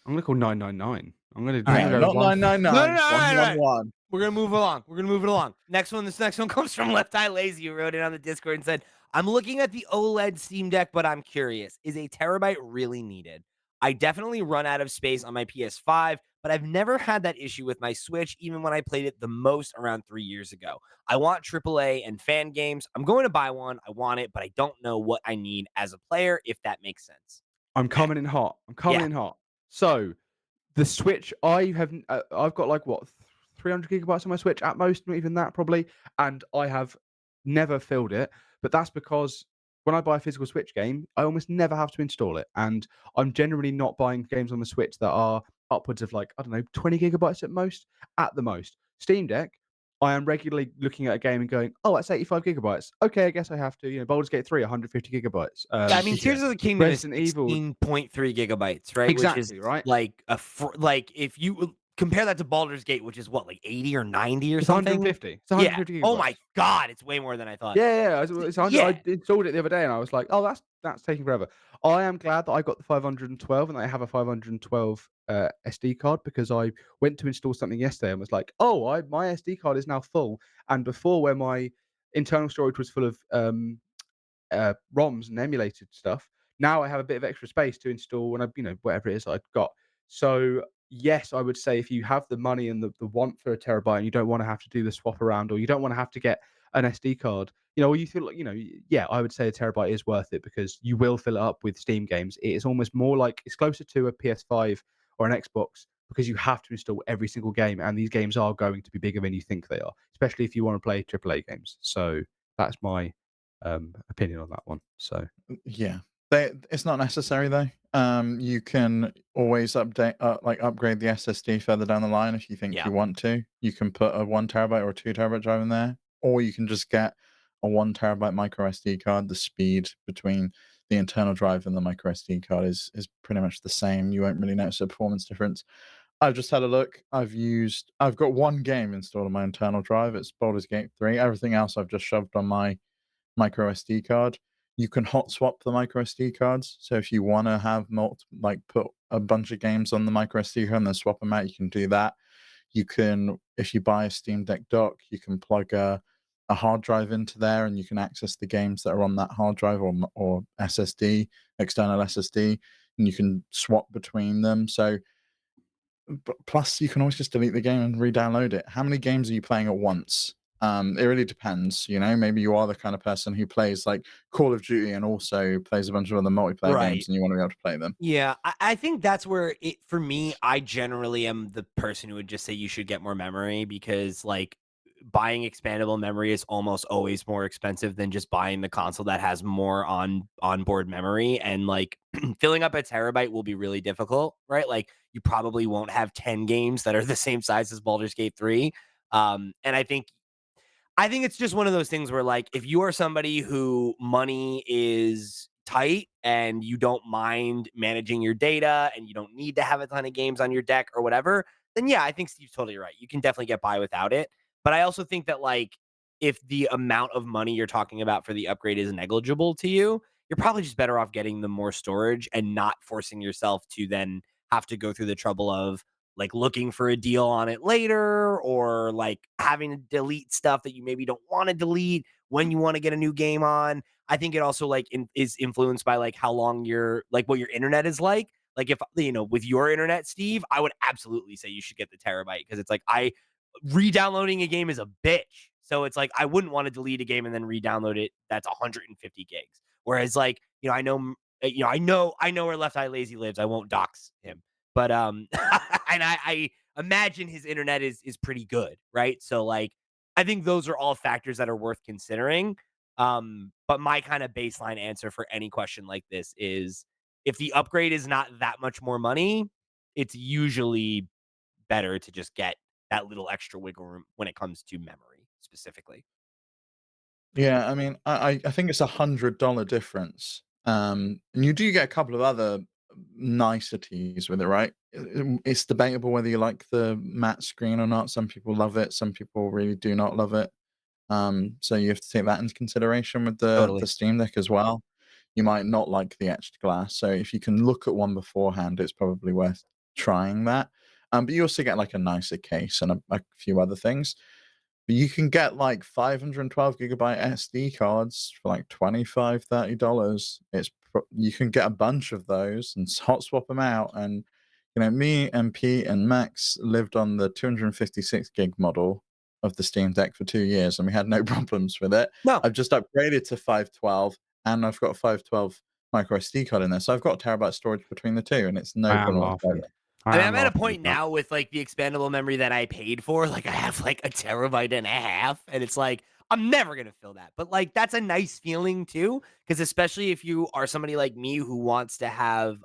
I'm gonna call 999. I'm All right. gonna No, go not one. No, no, no, 999, all right, all right. 111. We're gonna move along. We're gonna move it along. Next one. This next one comes from Left Eye Lazy, who wrote it on the Discord and said, "I'm looking at the OLED Steam Deck, but I'm curious: is a terabyte really needed? I definitely run out of space on my PS5, but I've never had that issue with my Switch, even when I played it the most around 3 years ago. I want AAA and fan games. I'm going to buy one. I want it, but I don't know what I need as a player. If that makes sense." I'm coming in hot. I'm coming Yeah. in hot. So the Switch, I've got like what 300 gigabytes on my Switch at most, not even that probably, and I have never filled it. But that's because when I buy a physical Switch game, I almost never have to install it, and I'm generally not buying games on the Switch that are upwards of like I don't know 20 gigabytes at the most. Steam Deck, I am regularly looking at a game and going, oh, that's 85 gigabytes. Okay, I guess I have to. Baldur's Gate 3, 150 gigabytes. Yeah, I mean, Yeah. Tears of the Kingdom is Resident Evil, 16.3 gigabytes, right? Which is exactly right. like like if you compare that to Baldur's Gate, which is what, like 80 or 90 or It's something? 150. It's Yeah. 150 Oh my gigabytes. god, it's way more than I thought. Yeah, yeah, it's 100. Yeah. I installed it the other day and I was like, "Oh, that's taking forever." I am glad that I got the 512 and I have a 512 SD card because I went to install something yesterday and was like, "Oh, I my SD card is now full." And before, where my internal storage was full of ROMs and emulated stuff. Now I have a bit of extra space to install when I, whatever it is I've got. So yes, I would say if you have the money and the want for a terabyte and you don't want to have to do the swap around or you don't want to have to get an SD card, or you feel like, yeah, I would say a terabyte is worth it because you will fill it up with Steam games. It is almost more like it's closer to a PS5 or an Xbox because you have to install every single game and these games are going to be bigger than you think they are, especially if you want to play AAA games. So that's my opinion on that one. So Yeah. It's not necessary though. You can always upgrade the SSD further down the line if you think Yeah. you want to. You can put a 1 terabyte or a 2 terabyte drive in there, or you can just get a 1 terabyte micro SD card. The speed between the internal drive and the micro SD card is pretty much the same. You won't really notice a performance difference. I've just had a look. I've got one game installed on my internal drive. It's Baldur's Gate 3. Everything else I've just shoved on my micro SD card. You can hot swap the micro SD cards. So if you want to have put a bunch of games on the micro SD card and then swap them out, you can do that. You can, if you buy a Steam Deck dock, you can plug a hard drive into there and you can access the games that are on that hard drive or SSD, external SSD, and you can swap between them. So plus you can always just delete the game and re-download it. How many games are you playing at once? It really depends, maybe you are the kind of person who plays like Call of Duty and also plays a bunch of other multiplayer Right. games and you want to be able to play them. Yeah, I think that's where for me, I generally am the person who would just say you should get more memory because like buying expandable memory is almost always more expensive than just buying the console that has more onboard memory. And like filling up a terabyte will be really difficult, right? Like you probably won't have 10 games that are the same size as Baldur's Gate 3. And I think it's just one of those things where, like, if you are somebody who money is tight and you don't mind managing your data and you don't need to have a ton of games on your deck or whatever, then yeah, I think Steve's totally right. You can definitely get by without it. But I also think that, like, if the amount of money you're talking about for the upgrade is negligible to you, you're probably just better off getting the more storage and not forcing yourself to then have to go through the trouble of like looking for a deal on it later or like having to delete stuff that you maybe don't want to delete when you want to get a new game on. I think it also like is influenced by like how long your like what your internet is like. Like if with your internet, Steve, I would absolutely say you should get the terabyte because it's like I re-downloading a game is a bitch. So it's like I wouldn't want to delete a game and then re-download it. That's 150 gigs. Whereas like, I know where Left Eye Lazy lives. I won't dox him. But and I imagine his internet is pretty good, right? So like I think those are all factors that are worth considering. But my kind of baseline answer for any question like this is if the upgrade is not that much more money, it's usually better to just get that little extra wiggle room when it comes to memory specifically. Yeah, I mean, I think it's $100 difference. And you do get a couple of other niceties with it, right? It's debatable whether you like the matte screen or not. Some people love it, some people really do not love it. So you have to take that into consideration with the Totally. Steam Deck as well. You might not like the etched glass, so if you can look at one beforehand, it's probably worth trying that. But you also get like a nicer case and a few other things. But you can get like 512 gigabyte SD cards for like $25-$30. You can get a bunch of those and hot swap them out. And me and Pete and Max lived on the 256 gig model of the Steam Deck for 2 years, and we had no problems with it. No, I've just upgraded to 512, and I've got a 512 micro SD card in there, so I've got terabyte storage between the two, and it's no I am problem laughing. whatsoever. I I mean, am I'm at a laughing with point that. now with like the expandable memory that I paid for. Like, I have like a terabyte and a half, and it's like I'm never gonna fill that. But like, that's a nice feeling too, because especially if you are somebody like me who wants to have,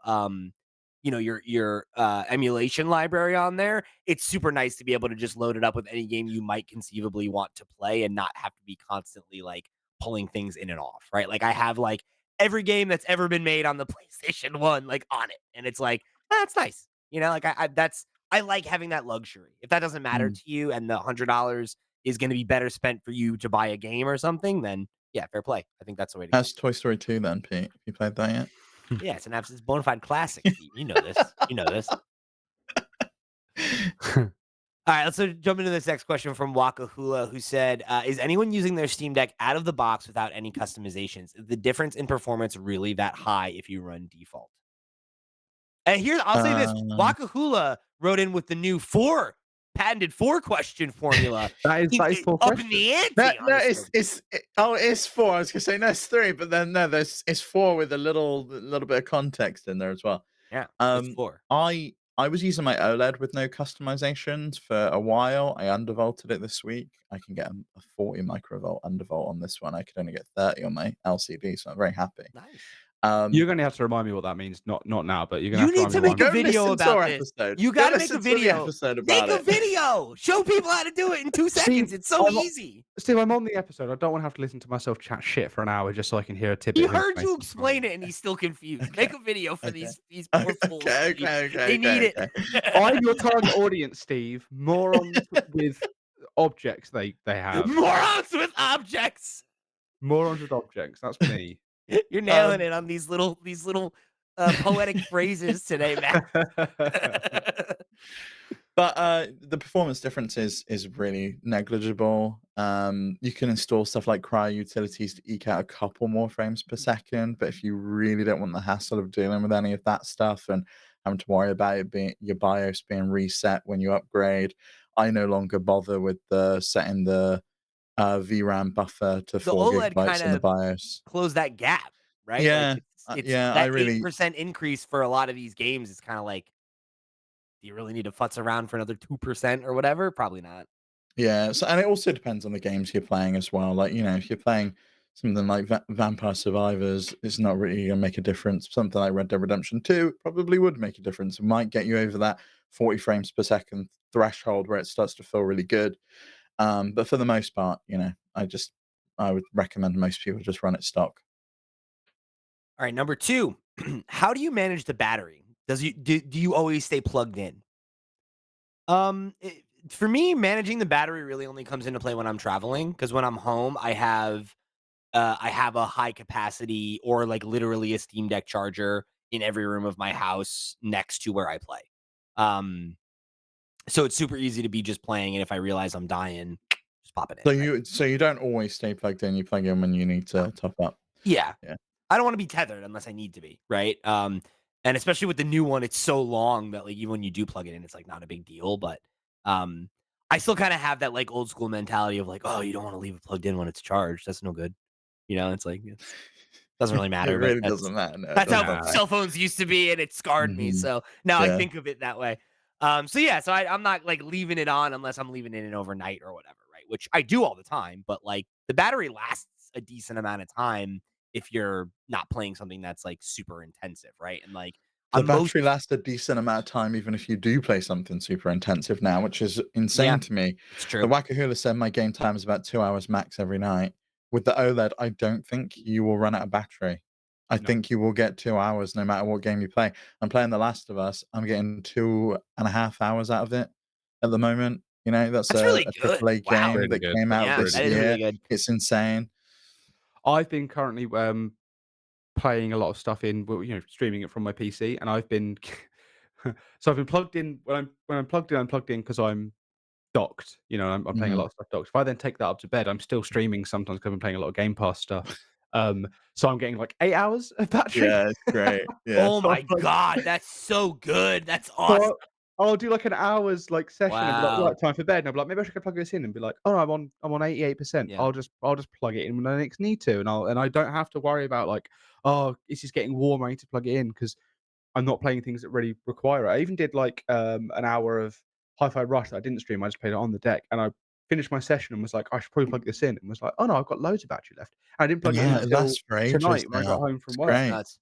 your emulation library on there. It's super nice to be able to just load it up with any game you might conceivably want to play and not have to be constantly like pulling things in and off. Right? Like, I have like every game that's ever been made on the PlayStation 1 like on it, and it's like that's nice. Like that's I like having that luxury. If that doesn't matter Mm. to you and the $100 is going to be better spent for you to buy a game or something, then yeah, fair play. I think that's the way to go. How's Toy Story 2 then, Pete? Have you played that yet? Yeah, it's an absolute bona fide classic. Pete. You know this. You know this. All right, let's jump into this next question from Wakahula, who said, "Is anyone using their Steam Deck out of the box without any customizations? Is the difference in performance really that high if you run default?" And here, I'll say this: Um, Wakahula wrote in with the new patented 4-question formula. That is 4 Up in questions. the no, ante. no, it's 4. I was gonna say no, it's 3, but then no, it's 4 with a little bit of context in there as well. Yeah, it's Um, 4. I was using my OLED with no customizations for a while. I undervolted it this week. I can get a 40 microvolt undervolt on this one. I could only get 30 on my LCD, so I'm very happy. Nice. Um, You're gonna have to remind me what that means. Not now, but you're gonna You have to need remind to me make what a I'm- go video listen to about our this. episode. You Go gotta make a listen to the video. episode Make about a it. video. Show people how to do it in 2 seconds. It's so I'm not- easy. Steve, I'm on the episode. I don't want to have to listen to myself chat shit for an hour just so I can hear a tidbit. He of heard you information. explain it and he's still confused. Okay. Make a video for Okay. these poor fools. Steve. They need it. I'm your target audience, Steve. Morons with objects they have. Morons with objects. Morons with objects. That's me. You're nailing Um, it on these little poetic phrases today, Matt. But the performance difference is really negligible. You can install stuff like Cryo utilities to eke out a couple more frames per second. But if you really don't want the hassle of dealing with any of that stuff and having to worry about it being your BIOS being reset when you upgrade, I no longer bother with setting the VRAM buffer to The 4 OLED gigabytes in the kinda BIOS. close that gap, right? Like Yeah, it's yeah, I that really 8% increase for a lot of these games is kind of like, do you really need to futz around for another 2% or whatever? Probably not. Yeah, so and it also depends on the games you're playing as well. Like, if you're playing something like Vampire Survivors, it's not really gonna make a difference. Something like Red Dead Redemption 2 probably would make a difference. It might get you over that 40 frames per second threshold where it starts to feel really good. But for the most part, I would recommend most people just run it stock. All right, number 2. How do you manage the battery? Do you always stay plugged in? For me, managing the battery really only comes into play when I'm traveling because when I'm home, I have a high capacity or like literally a Steam Deck charger in every room of my house next to where I play. Um, so it's super easy to be just playing, and if I realize I'm dying, just pop it in. So Right? you don't always stay plugged in, you plug in when you need to top up. Yeah, Yeah. I don't want to be tethered unless I need to be, right? And especially with the new one, it's so long that like even when you do plug it in, it's like not a big deal. But um, I still kind of have that like old school mentality of like, oh, you don't want to leave it plugged in when it's charged. That's no good. It's like doesn't really It matter. But really doesn't matter. No, it that's how doesn't matter. cell phones used to be, and it scarred me. Mhm. So now I Yeah. think of it that way. So I'm not like leaving it on unless I'm leaving it in overnight or whatever, right? Which I do all the time, but like the battery lasts a decent amount of time if you're not playing something that's like super intensive, right? And like The I'm most battery lasts a decent amount of time even if you do play something super intensive now, which is yeah, insane to me. it's The true. Wakahula said my game time is about 2 hours max every night. With the OLED, I don't think you will run out of battery. I No. think you will get 2 hours no matter what game you play. I'm playing The Last of Us. I'm getting 2.5 hours out of it at the moment. That's That's a really good. AAA Wow. game Really that good. came That's out Yeah, this that is really really year. good. It's insane. I've been currently playing a lot of stuff streaming it from my PC, and I've been so I've been plugged in when I'm plugged in, I'm plugged in because I'm docked. I'm playing a Mhm. lot of stuff docked. If I then take that up to bed, I'm still streaming sometimes because I'm playing a lot of Game Pass stuff. So I'm getting like 8 hours of battery. Yeah, it's great. Yeah. Oh So I'm my like, god, that's so good. That's so awesome. I'll do like an hour's like session and be like, Wow. right, time for bed. And I'll be like, maybe I should go plug this in and be like, oh, I'm on 88%. Yeah. I'll just plug it in when I next need to, and I don't have to worry about like, oh, it's just getting warm. I need to plug it in because I'm not playing things that really require it. I even did like an hour of Hi-Fi Rush that I didn't stream. I just played it on the deck, and I finished my session and was like, I should probably plug this in, and was like, oh no, I've got loads of battery left. And I didn't plug it in Yeah, it until lasts for ages tonight when I got now. home It's from work. That's great. nuts.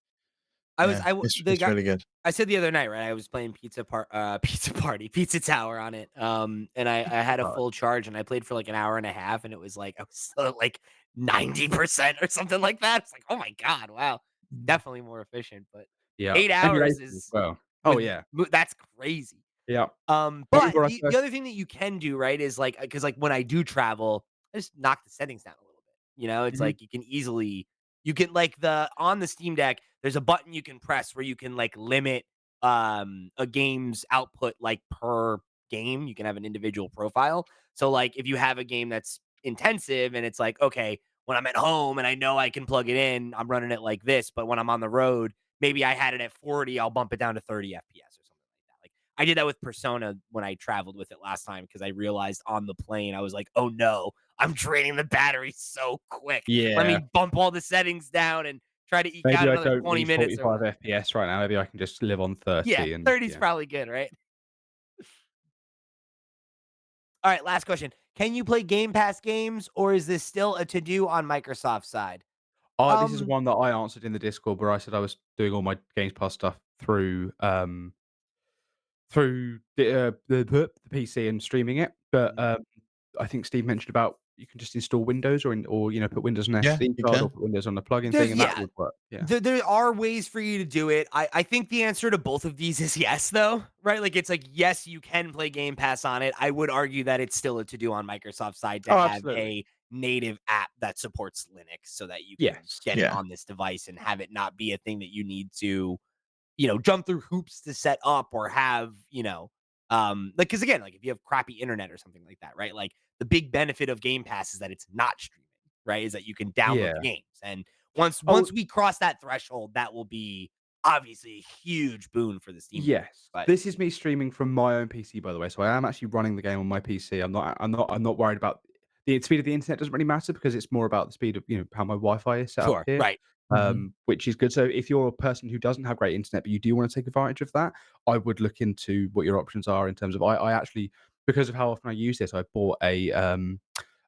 Yeah, The it's guy really good. I said the other night, right? I was playing Pizza Tower on it. And I had a Uh, full charge and I played for like an hour and a half and it was like I was still at like 90% or something like that. It's like, oh my God, wow. Definitely more efficient, but yeah, 8 hours emulation as is well. Oh with yeah, that's crazy. Yeah. What But were I the other thing that you can do, right, is like because like when I do travel, I just knock the settings down a little bit. It's Mhm. like you can like on the Steam Deck, there's a button you can press where you can like limit a game's output like per game. You can have an individual profile. So like if you have a game that's intensive and it's like, okay, when I'm at home and I know I can plug it in, I'm running it like this, but when I'm on the road, maybe I had it at 40, I'll bump it down to 30 FPS or something like that. Like I did that with Persona when I traveled with it last time because I realized on the plane, I was like, oh no, I'm draining the battery so quick. Let me Yeah. bump all the settings down and try to eke out Maybe I another don't 20 need minutes or 45 whatever. FPS right now. Maybe I can just live on Yeah, 30 and 30 is yeah. probably good, right? All right, last question. Can you play Game Pass games or is this still a to do on Microsoft's side? This is Um, one that I answered in the Discord where I said I was doing all my Games Pass stuff through the PC and streaming it, but, Mhm. I think Steve mentioned about you can just install Windows or put Windows on Yeah, SD you card or can. put Windows on the plugin thing, There's and that yeah, would work. Yeah. there are ways for you to do it. I think the answer to both of these is yes, though, right? Like it's like yes, you can play Game Pass on it. I would argue that it's still a to do on Microsoft's side to Oh, have absolutely. a native app that supports Linux so that you can Yes. get it Yeah. on this device and have it not be a thing that you need to jump through hoops to set up or have, like, because again, like if you have crappy internet or something like that, right? Like the big benefit of Game Pass is that it's not streaming, right? Is that you can download the Yeah. games. And once Oh, once we cross that threshold, that will be obviously a huge boon for the Steam Deck. yes. But This is me streaming from my own PC, by the way, so I am actually running the game on my PC. I'm not worried about the speed of the internet doesn't really matter because it's more about the speed of, how my Wi-Fi is set up sure, here, right. Mhm. which is good. So if you're a person who doesn't have great internet, but you do wanna take advantage of that, I would look into what your options are in terms of I actually because of how often I use this, I bought a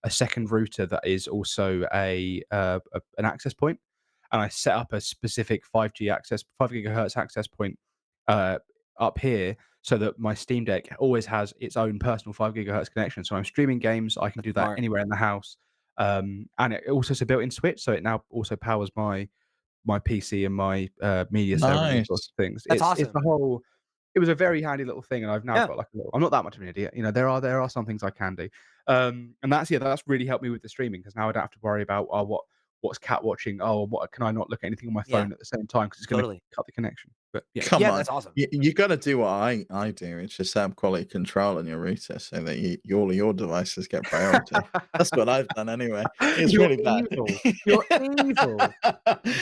second router that is also an access point, and I set up a specific 5G access 5 gigahertz access point, uh, up here so that my Steam Deck always has its own personal 5 gigahertz connection. So I'm streaming games, I can That's do that smart. anywhere in the house. And it also is a built-in switch, so it now also powers my PC and my media server and all sorts Nice. of things. That's It's awesome. a whole it was a very handy little thing, and I've now Yeah, got like a little I'm not that much of an idiot, there are some things I can do. And that's really helped me with the streaming because now I don't have to worry about, oh, what's cat watching? Oh, what can I not look at anything on my yeah, phone at the same time because it's gonna totally. cut the connection. But yeah. Come Yeah, on. that's awesome. You gotta do what I do. It's just set up quality control on your router so that all of your devices get priority. That's what I've done anyway. It's You're really bad. evil. You're evil.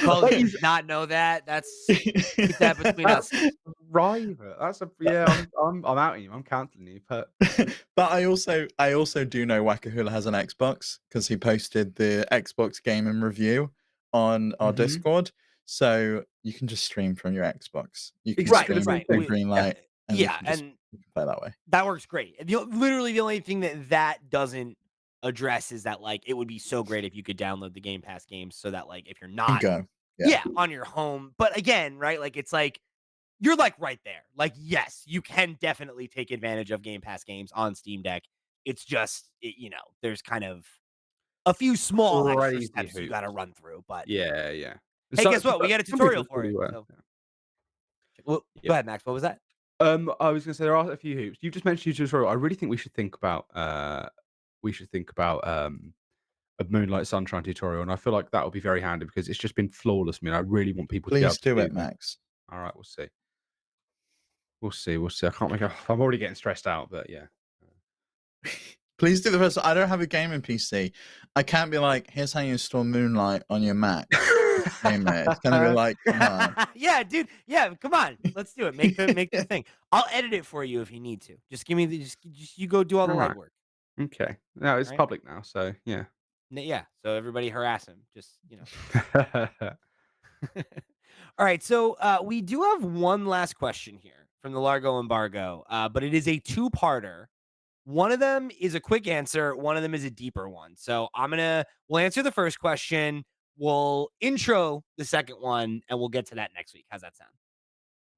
Cole, That you is did not know that. Keep that between us. that's private. That's a yeah, I'm outing you. I'm canceling you, but But I also do know Wakahula has an Xbox because he posted the Xbox gaming review on our mhm. Discord. So you can just stream from your Xbox. You can Right, Exactly the stream same right. through thing. Yeah. Greenlight and Yeah, and you can play that way. that works great. Literally the only thing that doesn't address is that, like, it would be so great if you could download the Game Pass games so that, like, if you're And not go. Yeah. yeah, on your home but again, right, like, it's like, you're, like, right there. Like, yes, you can definitely take advantage of Game Pass games on Steam Deck. It's just, there's kind of a few small extra Crazy steps you gotta hoops. run through, but Yeah, yeah. And hey, so guess for what? We got a some people tutorial for probably it, were. so well, Yeah. go ahead, Max. What was that? I was gonna say there are a few hoops. You just mentioned tutorial. I really think we should think about a Moonlight Sunshine tutorial, and I feel like that would be very handy because it's just been flawless. I mean, I really want people to be able Please to do do it, that. Max. All right, we'll see. We'll see. We'll see. I can't make. I'm already getting stressed out, but yeah. Please do the first. I don't have a gaming PC. I can't be like, here's how you install Moonlight on your Mac. Game it. It's gonna be like, come on. Yeah, dude. Yeah, come on. Let's do it. Make the thing. I'll edit it for you if you need to. Just give me the just you go do all the All right. legwork. Okay. No, All it's right. public now, so yeah. Yeah. So everybody harass him. Just. All right. So we do have one last question here from the Largo embargo, but it is a two-parter. One of them is a quick answer. One of them is a deeper one. So we'll answer the first question. We'll intro the second one, and we'll get to that next week. How's that sound?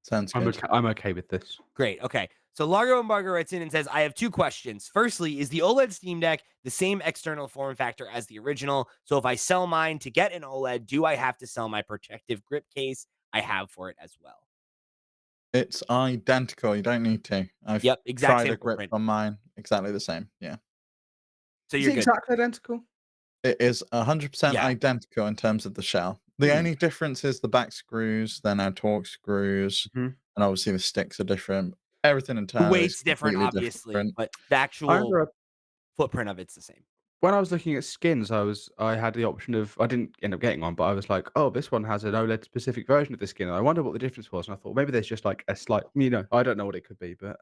Sounds good. I'm okay with this. Great. Okay. So Largo Embargo writes in and says, I have two questions. Firstly, is the OLED Steam Deck the same external form factor as the original? So if I sell mine to get an OLED, do I have to sell my protective grip case I have for it as well? It's identical. You don't need to. I've Yep, exact tried same a grip footprint. on mine. Exactly the same. Yeah. So Is you're it good. exactly identical? It is 100% Yeah. identical in terms of the shell. The Hmm. only difference is the back screws, they're now Torx screws, Mhm. and obviously the sticks are different. Everything The internally is weight's different, completely obviously, different. but the I actual remember footprint of it's the same. when I was looking at skins, I had the option of I didn't end up getting one, but I was like, "Oh, this one has an OLED specific version of the skin." And I wonder what the difference was, and I thought maybe there's just like a slight, I don't know what it could be, but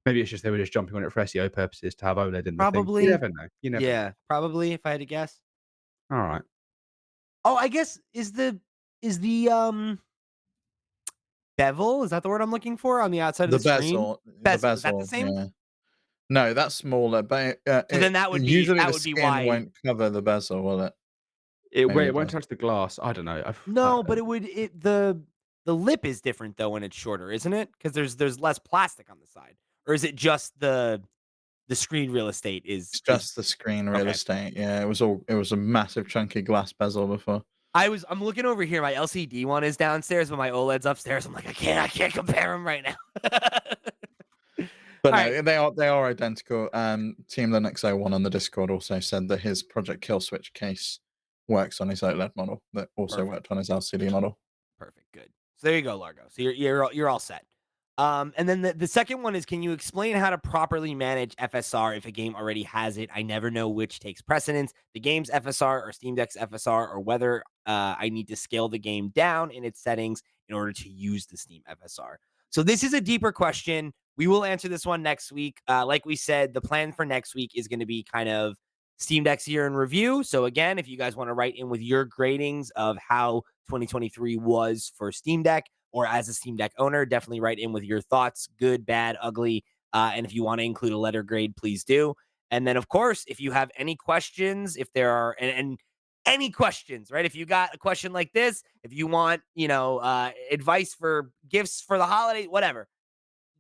maybe it's just they were just jumping on it for SEO purposes to have OLED in the thing. You Probably. never know. You never know. Yeah, probably if I had to guess. All right. Oh, I guess is the bevel, is that the word I'm looking for, on the outside of The the screen? Bezel, is that the bezel, same? yeah. No, that's smaller, but So then that would be usually that the would be skin why. won't cover the bezel, will it? Maybe It it won't does. touch the glass. I don't know. No, but the lip is different though when it's shorter, isn't it? Because there's less plastic on the side. Or is it just the screen real estate It's is just the screen real okay. estate. Yeah, it was a massive chunky glass bezel before. I'm looking over here. My LCD one is downstairs, but my OLED's upstairs. I'm like, I can't compare them right now. But All right, no, they are identical. Team Linux 01 on the Discord also said that his Project Kill Switch case works on his OLED model that also perfect. worked on his LCD model. Perfect. Good. So there you go, Largo. So you're all set. And then the second one is, can you explain how to properly manage FSR if a game already has it? I never know which takes precedence, the game's FSR or Steam Deck's FSR, or whether I need to scale the game down in its settings in order to use the Steam FSR. So this is a deeper question. We will answer this one next week. Like we said, the plan for next week is going to be kind of Steam Deck's year in review. So again, if you guys want to write in with your gradings of how 2023 was for Steam Deck, or as a Steam Deck owner, definitely write in with your thoughts, good, bad, ugly. And if you want to include a letter grade, please do. And then, of course, if you have any questions, if there are, and any questions, right? If you got a question like this, if you want, advice for gifts for the holiday, whatever,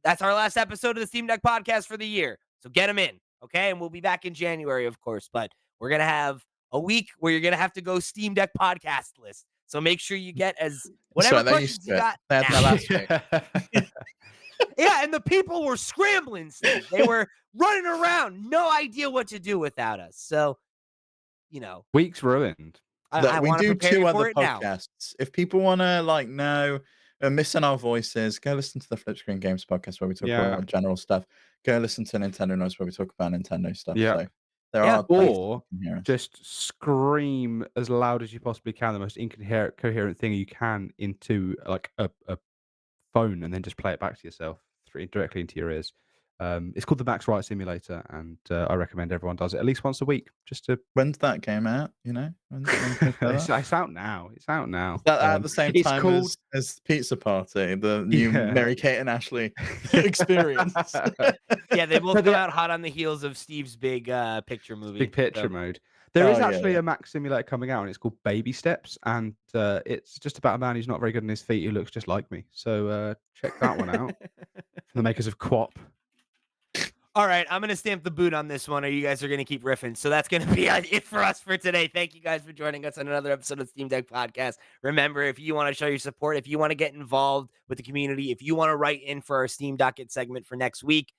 that's our last episode of the Steam Deck podcast for the year. So get them in, okay? And we'll be back in January, of course, but we're going to have a week where you're going to have to go Steam Deck podcast list. So make sure you get whatever So they're used questions you to it. got They had that now. last week. Yeah, and the people were scrambling, Steve. They were running around, no idea what to do without us. So, Week's ruined. I We want to do prepare you 2 for other it now. podcasts. If people want to know missing our voices, go listen to the Flip Screen Games podcast where we talk Yeah. about general stuff. Go listen to Nintendo Notes where we talk about Nintendo stuff. Yeah. So there Yeah. are places Or you can hear us. just scream as loud as you possibly can, the most incoherent coherent thing you can into like a phone, and then just play it back to yourself directly into your ears. It's called the Max Wright Simulator, and I recommend everyone does it at least once a week, just to. When's that game out? You know, when can we play that? It's out now. It's out now. Is that at the same It's time called. as Pizza Party, the new Yeah. Mary Kate and Ashley experience? Yeah, they both But come out hot on the heels of Steve's big picture movie. Big picture So, mode. There is Oh, yeah, actually yeah. a Mac simulator coming out, and it's called Baby Steps, and it's just about a man who's not very good on his feet who looks just like me. So check that one out from the makers of Quap. all right, I'm going to stamp the boot on this one, or you guys are going to keep riffing. So that's going to be it for us for today. Thank you guys for joining us on another episode of Steam Deck Podcast. Remember, if you want to show your support, if you want to get involved with the community, if you want to write in for our Steam Docket segment for next week,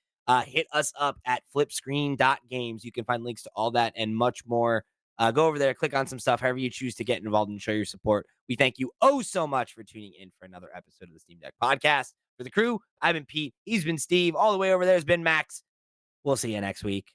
hit us up at flipscreen.games. You can find links to all that and much more. Go over there, click on some stuff, however you choose to get involved and show your support. We thank you so much for tuning in for another episode of the Steam Deck Podcast. For the crew, I've been Pete. He's been Steve. All the way over there has been Max. We'll see you next week.